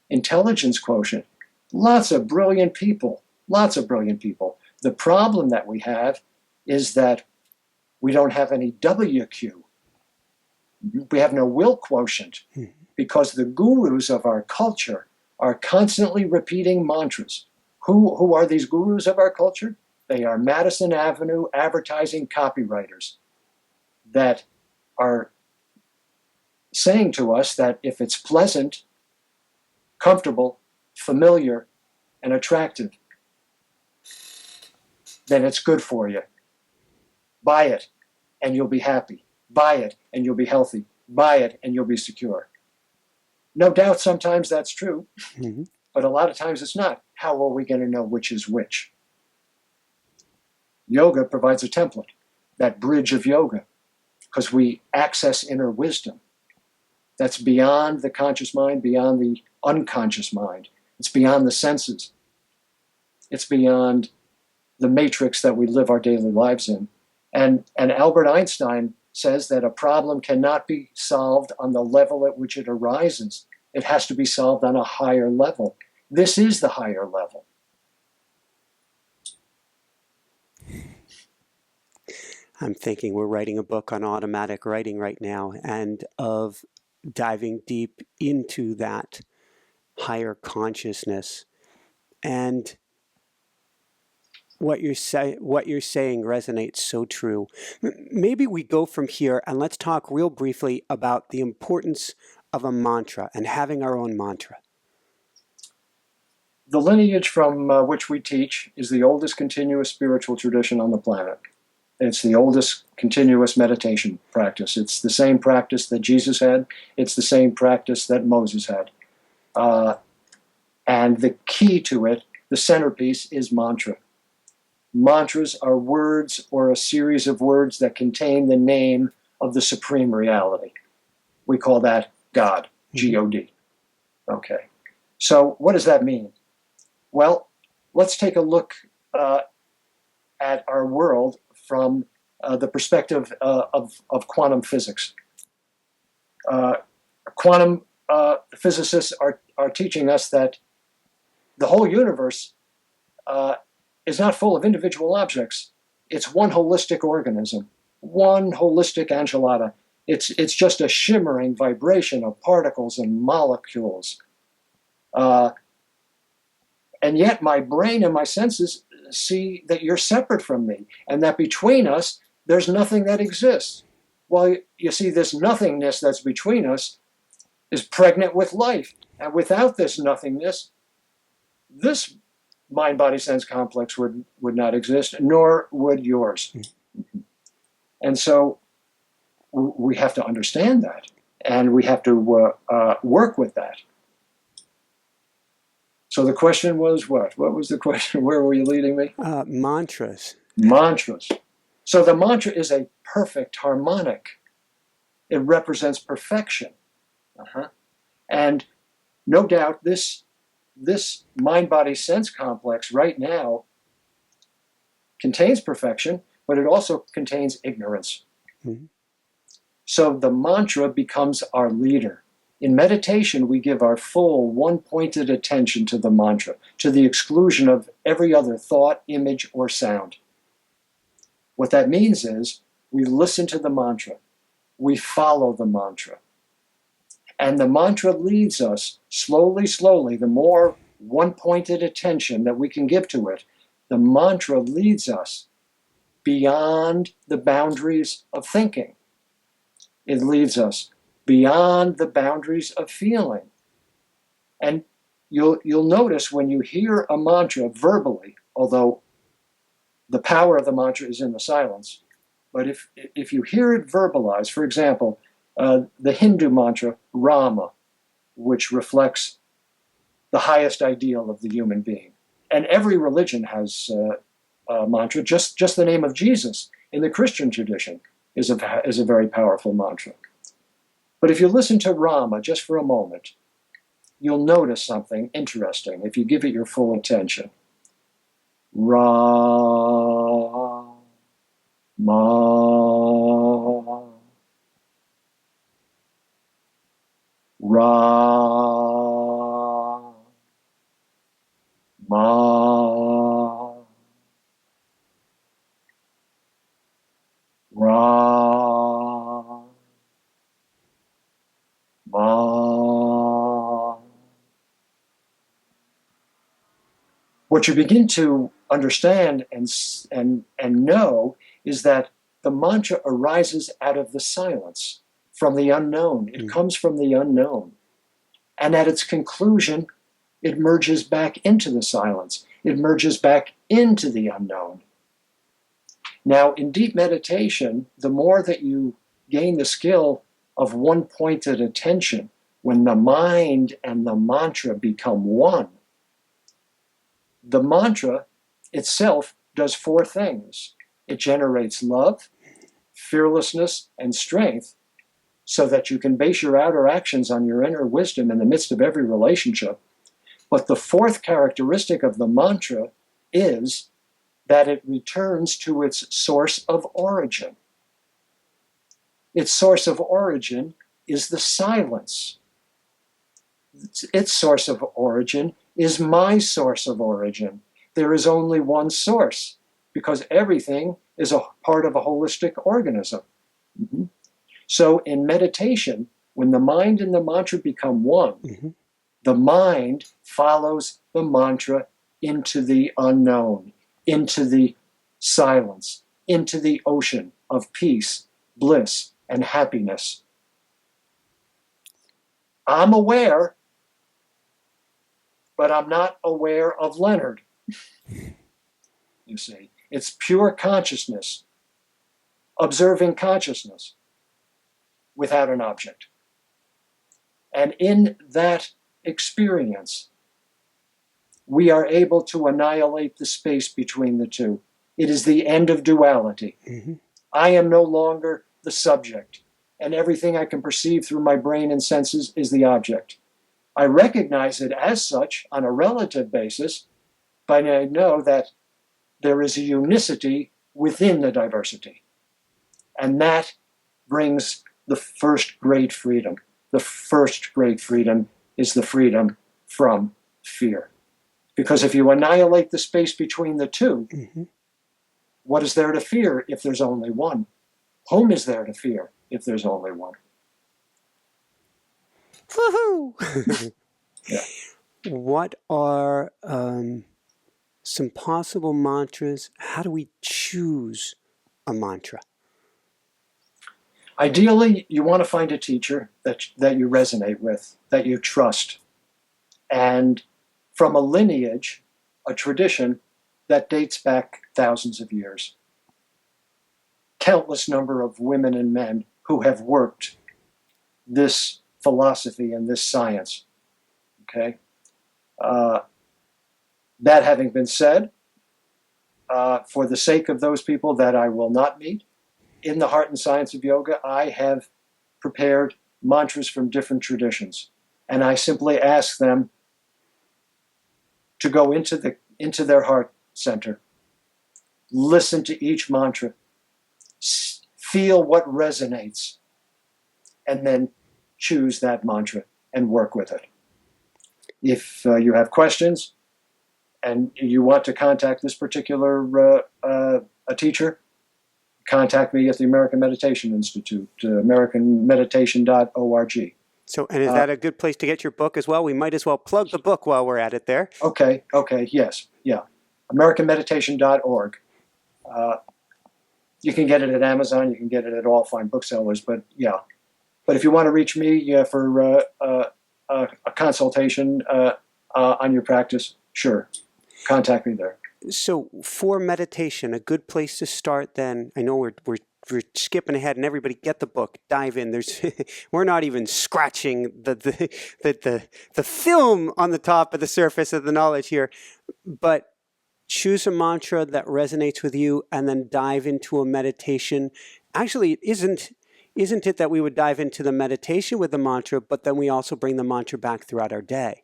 intelligence quotient. Lots of brilliant people, lots of brilliant people. The problem that we have is that we don't have any WQ. We have no will quotient because the gurus of our culture are constantly repeating mantras. Who are these gurus of our culture? They are Madison Avenue advertising copywriters that are saying to us that if it's pleasant, comfortable, familiar, and attractive, then it's good for you. Buy it and you'll be happy. Buy it and you'll be healthy. Buy it and you'll be secure. No doubt sometimes that's true, but a lot of times it's not. How are we going to know which is which? Yoga provides a template, that bridge of yoga, because we access inner wisdom. That's beyond the conscious mind, beyond the unconscious mind. It's beyond the senses. It's beyond the matrix that we live our daily lives in. And Albert Einstein says that a problem cannot be solved on the level at which it arises. It has to be solved on a higher level. This is the higher level. I'm thinking we're writing a book on automatic writing right now, and of diving deep into that higher consciousness. And what you're saying resonates so true. Maybe we go from here and let's talk real briefly about the importance of a mantra and having our own mantra. The lineage from which we teach is the oldest continuous spiritual tradition on the planet. It's the oldest continuous meditation practice. It's the same practice that Jesus had. It's the same practice that Moses had. And the key to it, the centerpiece, is mantra. Mantras are words or a series of words that contain the name of the supreme reality. We call that God, G-O-D. Okay. So what does that mean? Well, let's take a look at our world from the perspective of quantum physics. Quantum physicists are teaching us that the whole universe is not full of individual objects. It's one holistic organism, one holistic enchilada. It's just a shimmering vibration of particles and molecules. And yet my brain and my senses see that you're separate from me, and that between us, there's nothing that exists. Well, you see, this nothingness that's between us is pregnant with life. And without this nothingness, this mind-body-sense complex would not exist, nor would yours. And so we have to understand that, and we have to work with that. So the question was what? What was the question? Where were you leading me? Mantras. Mantras. So the mantra is a perfect harmonic. It represents perfection. And no doubt this mind-body-sense complex right now contains perfection, but it also contains ignorance. So the mantra becomes our leader. In meditation, we give our full one-pointed attention to the mantra, to the exclusion of every other thought, image, or sound. What that means is we listen to the mantra, we follow the mantra, and the mantra leads us slowly, slowly. The more one-pointed attention that we can give to it, the mantra leads us beyond the boundaries of thinking. It leads us beyond the boundaries of feeling. And you'll notice when you hear a mantra verbally, although the power of the mantra is in the silence, but if you hear it verbalized, for example, the Hindu mantra, Rama, which reflects the highest ideal of the human being. And every religion has a mantra. Just the name of Jesus in the Christian tradition is a very powerful mantra. But if you listen to Rama just for a moment, you'll notice something interesting if you give it your full attention. Ra, ma, ra, ma, ra, ma. What you begin to understand and know is that the mantra arises out of the silence, from the unknown. It comes from the unknown. And at its conclusion, it merges back into the silence. It merges back into the unknown. Now, in deep meditation, the more that you gain the skill of one-pointed attention, when the mind and the mantra become one, the mantra itself does four things. It generates love, fearlessness, and strength so that you can base your outer actions on your inner wisdom in the midst of every relationship. But the fourth characteristic of the mantra is that it returns to its source of origin. Its source of origin is the silence. Its source of origin is my source of origin. There is only one source because everything is a part of a holistic organism. Mm-hmm. So in meditation, when the mind and the mantra become one, the mind follows the mantra into the unknown, into the silence, into the ocean of peace, bliss, and happiness. I'm aware, but I'm not aware of Leonard. You see, it's pure consciousness, observing consciousness without an object. And in that experience, we are able to annihilate the space between the two. It is the end of duality. Mm-hmm. I am no longer the subject, and everything I can perceive through my brain and senses is the object. I recognize it as such on a relative basis, but I know that there is a unicity within the diversity. And that brings the first great freedom. The first great freedom is the freedom from fear. Because if you annihilate the space between the two, what is there to fear if there's only one? Whom is there to fear if there's only one? Woohoo! Yeah. What are some possible mantras? How do we choose a mantra? Ideally, you want to find a teacher that you resonate with, that you trust, and from a lineage, a tradition that dates back thousands of years. Countless number of women and men who have worked this philosophy and this science. Okay? That having been said, for the sake of those people that I will not meet, in the Heart and Science of Yoga, I have prepared mantras from different traditions. And I simply ask them to go into their heart center, listen to each mantra, feel what resonates, and then choose that mantra and work with it. If you have questions and you want to contact this particular a teacher, contact me at the American Meditation Institute, americanmeditation.org. So, and is that a good place to get your book as well? We might as well plug the book while we're at it there. Okay, yes, yeah. americanmeditation.org. You can get it at Amazon, you can get it at all fine booksellers, but yeah. But if you want to reach me for a consultation on your practice, sure, contact me there. So for meditation, a good place to start then, I know we're we're skipping ahead, and everybody get the book, dive in. We're not even scratching the film on the top of the surface of the knowledge here, but choose a mantra that resonates with you and then dive into a meditation. Actually, it isn't it that we would dive into the meditation with the mantra, but then we also bring the mantra back throughout our day?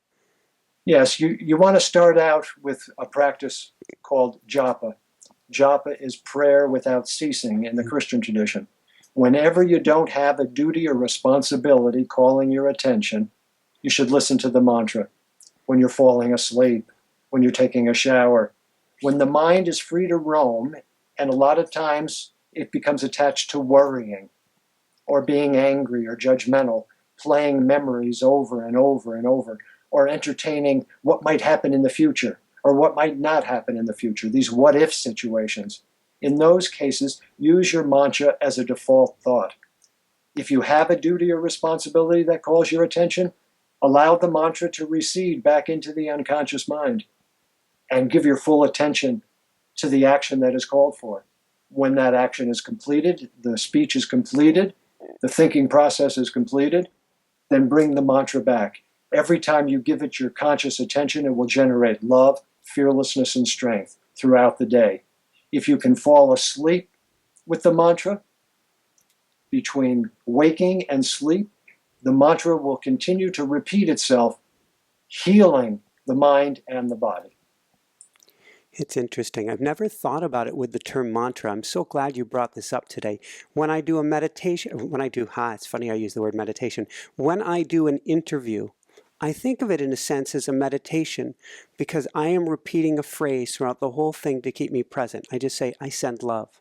Yes, you want to start out with a practice called japa. Japa is prayer without ceasing in the Christian tradition. Whenever you don't have a duty or responsibility calling your attention, you should listen to the mantra. When you're falling asleep, when you're taking a shower, when the mind is free to roam, and a lot of times it becomes attached to worrying or being angry or judgmental, playing memories over and over and over, or entertaining what might happen in the future or what might not happen in the future, these what-if situations. In those cases, use your mantra as a default thought. If you have a duty or responsibility that calls your attention, allow the mantra to recede back into the unconscious mind and give your full attention to the action that is called for. When that action is completed, the speech is completed, the thinking process is completed, then bring the mantra back. Every time you give it your conscious attention, it will generate love, fearlessness, and strength throughout the day. If you can fall asleep with the mantra, between waking and sleep, the mantra will continue to repeat itself, healing the mind and the body. It's interesting. I've never thought about it with the term mantra. I'm so glad you brought this up today. When I do a meditation, it's funny I use the word meditation. When I do an interview, I think of it in a sense as a meditation because I am repeating a phrase throughout the whole thing to keep me present. I just say, I send love.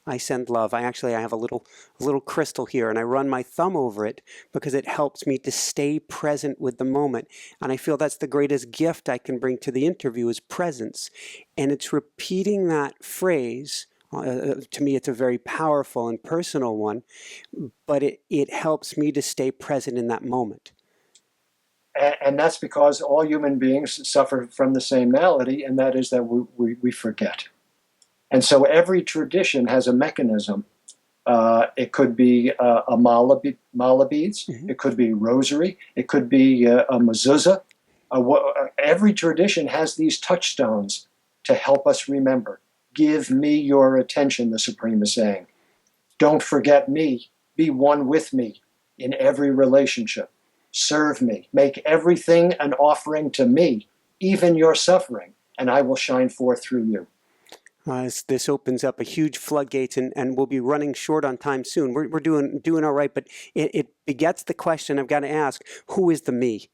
I send love. I have a little crystal here, and I run my thumb over it because it helps me to stay present with the moment. And I feel that's the greatest gift I can bring to the interview is presence. And it's repeating that phrase. To me, it's a very powerful and personal one, but it helps me to stay present in that moment. And that's because all human beings suffer from the same malady, and that is that we forget. And so every tradition has a mechanism. It could be a mala beads. Mm-hmm. It could be rosary. It could be a mezuzah. Every tradition has these touchstones to help us remember. Give me your attention, the Supreme is saying. Don't forget me. Be one with me in every relationship. Serve me. Make everything an offering to me, even your suffering, and I will shine forth through you. This opens up a huge floodgates, and we'll be running short on time soon. We're doing all right, but it begets the question I've got to ask: who is the me?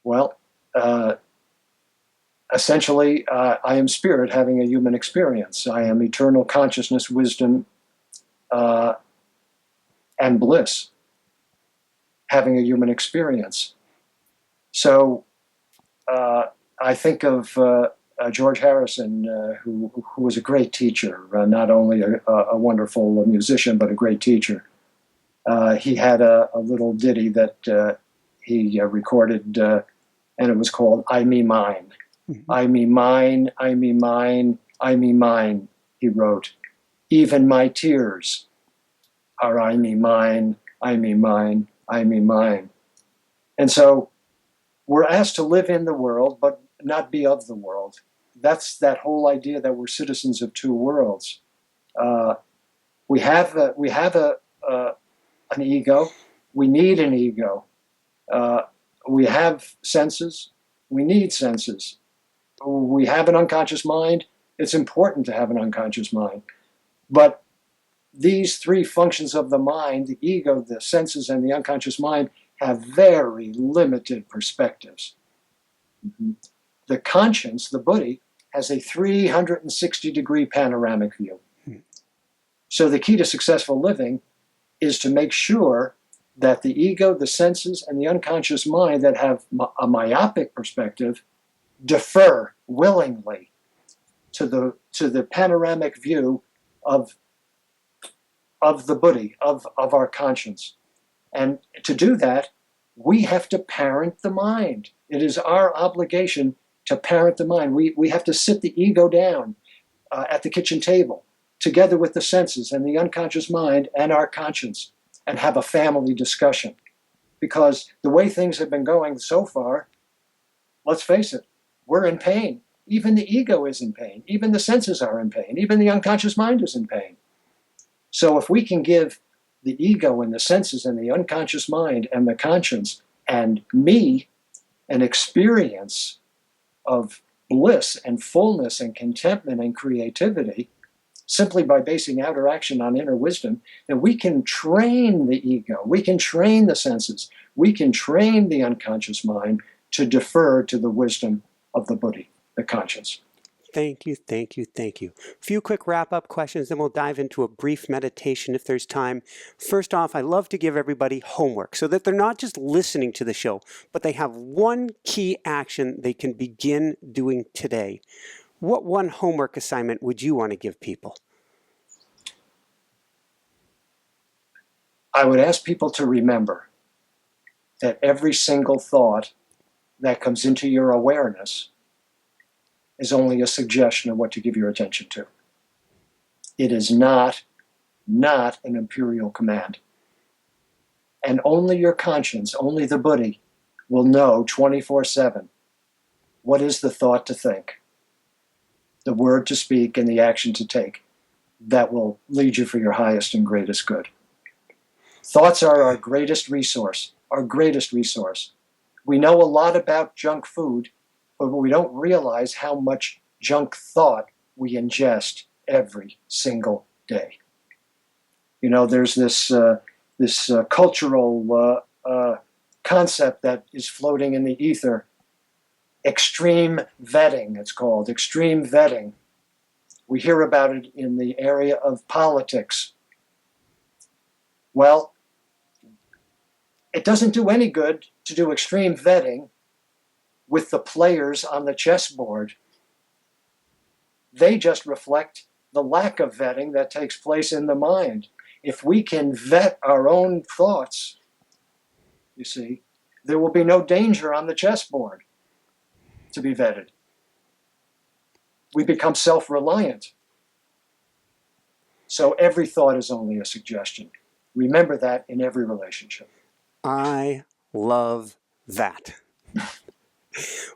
Well, essentially, I am spirit having a human experience. I am eternal consciousness, wisdom, and bliss having a human experience. So I think of George Harrison, who was a great teacher, not only a wonderful musician, but a great teacher. He had a little ditty that he recorded, and it was called I Me Mine. Mm-hmm. I me mine, I me mine, I me mine, he wrote. Even my tears are I me mine, I me mine, I me mine. And so we're asked to live in the world, but not be of the world. That's that whole idea that we're citizens of two worlds. We have an ego. We need an ego. We have senses. We need senses. We have an unconscious mind. It's important to have an unconscious mind. But these three functions of the mind, the ego, the senses, and the unconscious mind, have very limited perspectives. Mm-hmm. The conscience, the buddhi, has a 360-degree panoramic view. Mm-hmm. So the key to successful living is to make sure that the ego, the senses, and the unconscious mind that have a myopic perspective defer willingly to the panoramic view of the buddhi, of our conscience. And to do that, we have to parent the mind. It is our obligation to parent the mind. We have to sit the ego down at the kitchen table together with the senses and the unconscious mind and our conscience, and have a family discussion. Because the way things have been going so far, let's face it, we're in pain. Even the ego is in pain. Even the senses are in pain. Even the unconscious mind is in pain. So if we can give the ego and the senses and the unconscious mind and the conscience and me an experience of bliss and fullness and contentment and creativity, simply by basing outer action on inner wisdom, then we can train the ego, we can train the senses, we can train the unconscious mind to defer to the wisdom of the Buddhi, the conscience. Thank you, thank you, thank you. A few quick wrap-up questions, then we'll dive into a brief meditation if there's time. First off, I love to give everybody homework so that they're not just listening to the show, but they have one key action they can begin doing today. What one homework assignment would you want to give people? I would ask people to remember that every single thought that comes into your awareness is only a suggestion of what to give your attention to. It is not an imperial command. And only your conscience, only the Buddhi, will know 24/7 what is the thought to think, the word to speak, and the action to take that will lead you for your highest and greatest good. Thoughts are our greatest resource, our greatest resource. We know a lot about junk food, but we don't realize how much junk thought we ingest every single day. You know, there's this cultural concept that is floating in the ether. Extreme vetting, it's called, extreme vetting. We hear about it in the area of politics. Well, it doesn't do any good to do extreme vetting with the players on the chessboard. They just reflect the lack of vetting that takes place in the mind. If we can vet our own thoughts, you see, there will be no danger on the chessboard to be vetted. We become self-reliant. So every thought is only a suggestion. Remember that in every relationship. I love that.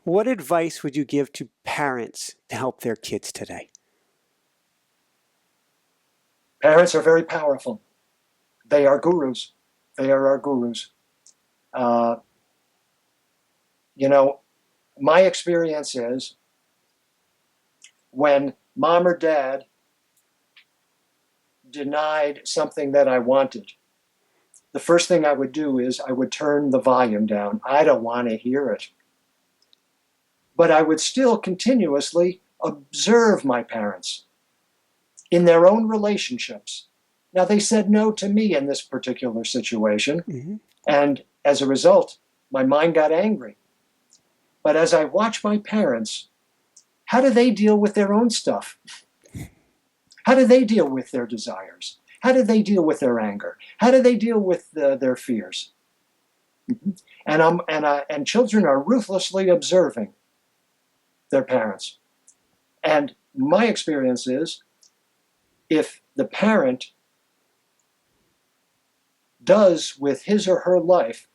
What advice would you give to parents to help their kids today? Parents are very powerful. They are gurus. They are our gurus. My experience is when mom or dad denied something that I wanted, the first thing I would do is I would turn the volume down. I don't want to hear it. But I would still continuously observe my parents in their own relationships. Now, they said no to me in this particular situation, and as a result, my mind got angry. But as I watch my parents, how do they deal with their own stuff? How do they deal with their desires? How do they deal with their anger? How do they deal with their fears? And children are ruthlessly observing their parents. And my experience is, if the parent does with his or her life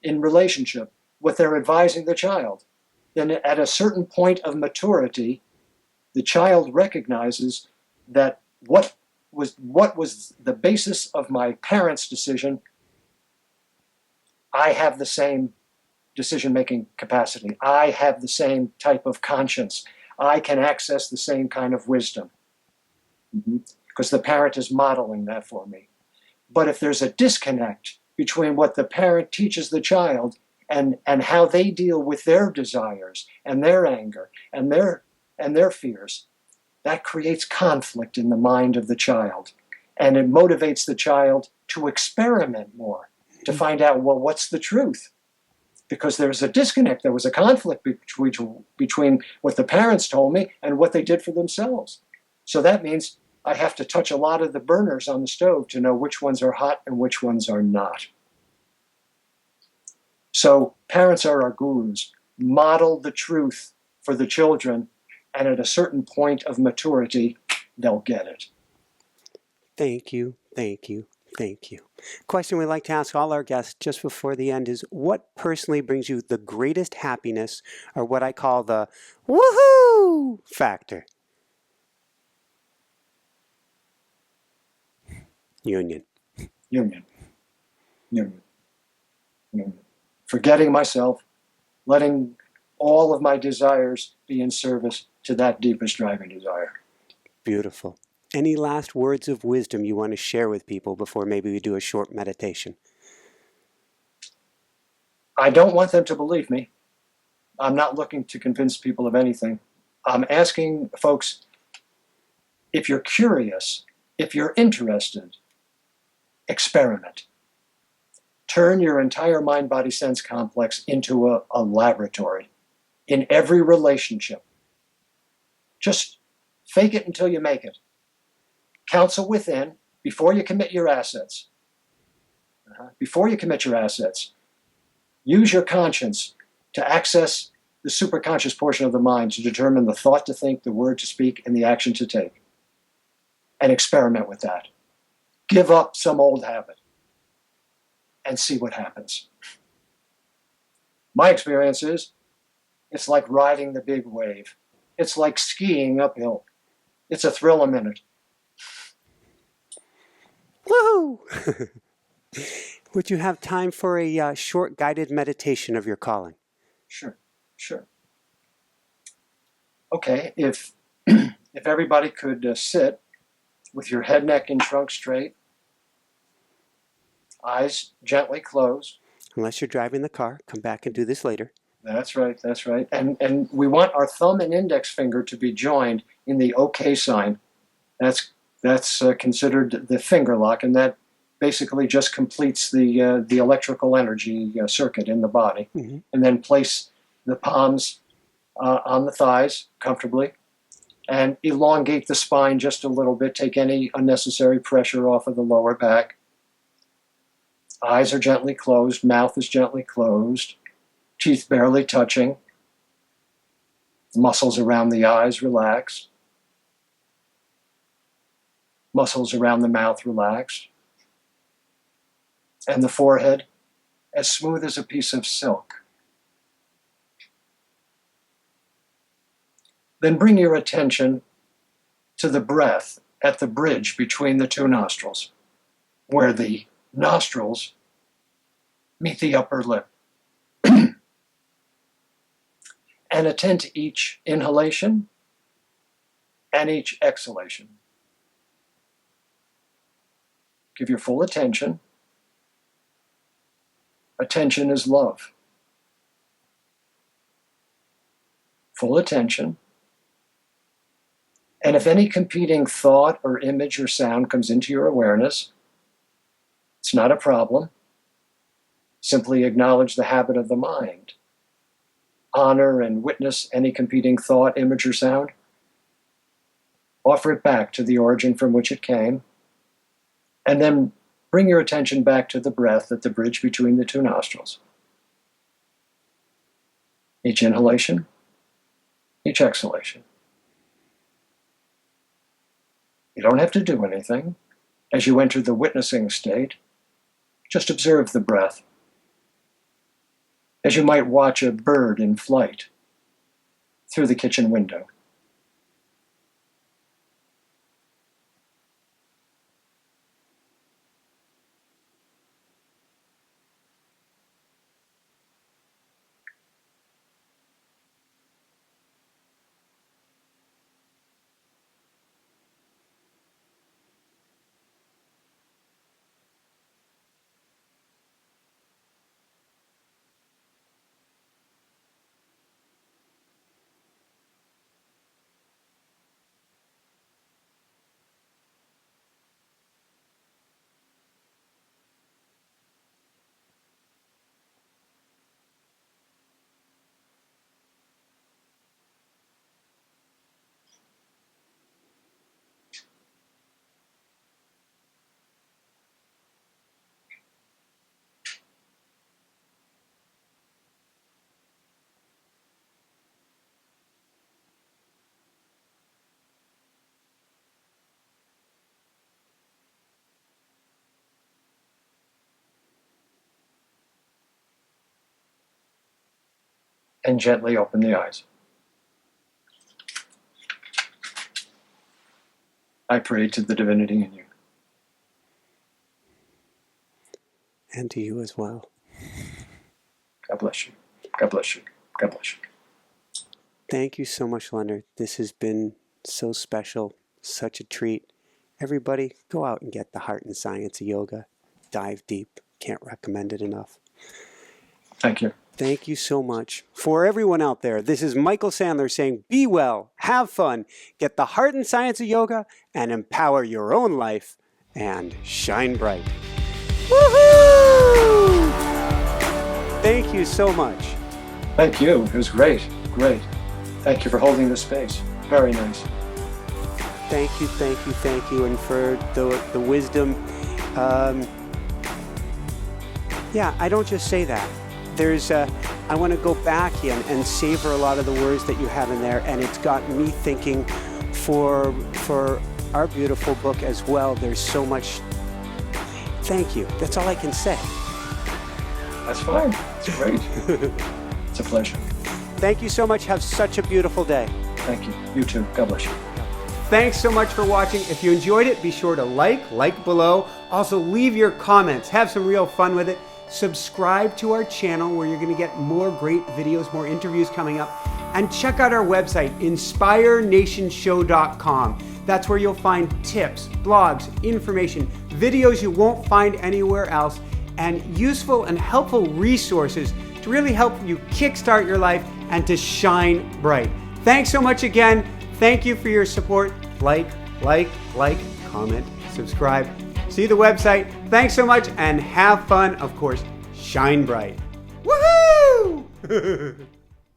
in relationship what they're advising the child, then at a certain point of maturity, the child recognizes that what was the basis of my parents' decision, I have the same decision-making capacity. I have the same type of conscience. I can access the same kind of wisdom because the parent is modeling that for me. But if there's a disconnect between what the parent teaches the child and how they deal with their desires and their anger and their fears, that creates conflict in the mind of the child. And it motivates the child to experiment more, to find out, well, what's the truth? Because there's a disconnect. There was a conflict between what the parents told me and what they did for themselves. So that means I have to touch a lot of the burners on the stove to know which ones are hot and which ones are not. So parents are our gurus. Model the truth for the children, and at a certain point of maturity, they'll get it. Thank you, thank you, thank you. Question we like to ask all our guests just before the end is, what personally brings you the greatest happiness, or what I call the woohoo factor? Union. Union. Union. Union. Forgetting myself, letting all of my desires be in service to that deepest driving desire. Beautiful. Any last words of wisdom you want to share with people before maybe we do a short meditation? I don't want them to believe me. I'm not looking to convince people of anything. I'm asking folks, if you're curious, if you're interested, experiment. Turn your entire mind-body-sense complex into a laboratory in every relationship. Just fake it until you make it. Counsel within before you commit your assets. Before you commit your assets, use your conscience to access the superconscious portion of the mind to determine the thought to think, the word to speak, and the action to take. And experiment with that. Give up some old habit and see what happens. My experience is, it's like riding the big wave. It's like skiing uphill. It's a thrill a minute. Woohoo! Would you have time for a short guided meditation of your calling? Sure. Okay, if everybody could sit with your head, neck, and trunk straight, eyes gently closed. Unless you're driving the car, come back and do this later. That's right. And we want our thumb and index finger to be joined in the OK sign. That's considered the finger lock, and that basically just completes the electrical energy circuit in the body. Mm-hmm. And then place the palms on the thighs comfortably, and elongate the spine just a little bit. Take any unnecessary pressure off of the lower back. Eyes are gently closed, mouth is gently closed, teeth barely touching. Muscles around the eyes relaxed. Muscles around the mouth relaxed. And the forehead as smooth as a piece of silk. Then bring your attention to the breath at the bridge between the two nostrils, where the nostrils meet the upper lip. And attend to each inhalation and each exhalation. Give your full attention. Attention is love. Full attention. And if any competing thought or image or sound comes into your awareness, it's not a problem. Simply acknowledge the habit of the mind. Honor and witness any competing thought, image, or sound. Offer it back to the origin from which it came. And then bring your attention back to the breath at the bridge between the two nostrils. Each inhalation, each exhalation. You don't have to do anything. As you enter the witnessing state, just observe the breath. As you might watch a bird in flight through the kitchen window. and gently open the eyes. I pray to the divinity in you. And to you as well. God bless you. God bless you. God bless you. Thank you so much, Leonard. This has been so special, such a treat. Everybody, go out and get The Heart and Science of Yoga. Dive deep. Can't recommend it enough. Thank you. Thank you so much. For everyone out there, this is Michael Sandler saying, be well, have fun, get the heart and science of yoga, and empower your own life, and shine bright. Woohoo! Thank you so much. Thank you. It was great. Great. Thank you for holding the space. Very nice. Thank you, thank you, thank you. And for the wisdom. Yeah, I don't just say that. I want to go back in and savor a lot of the words that you have in there, and it's got me thinking for our beautiful book as well. There's so much. Thank you. That's all I can say. That's fine. It's great. It's a pleasure. Thank you so much. Have such a beautiful day. Thank you. You too. God bless you. Thanks so much for watching. If you enjoyed it, be sure to like below. Also, leave your comments. Have some real fun with it. Subscribe to our channel where you're going to get more great videos, more interviews coming up. And check out our website, inspirenationshow.com. That's where you'll find tips, blogs, information, videos you won't find anywhere else, and useful and helpful resources to really help you kickstart your life and to shine bright. Thanks so much again. Thank you for your support. Like, comment, subscribe. See the website. Thanks so much and have fun. Of course, shine bright. Woohoo!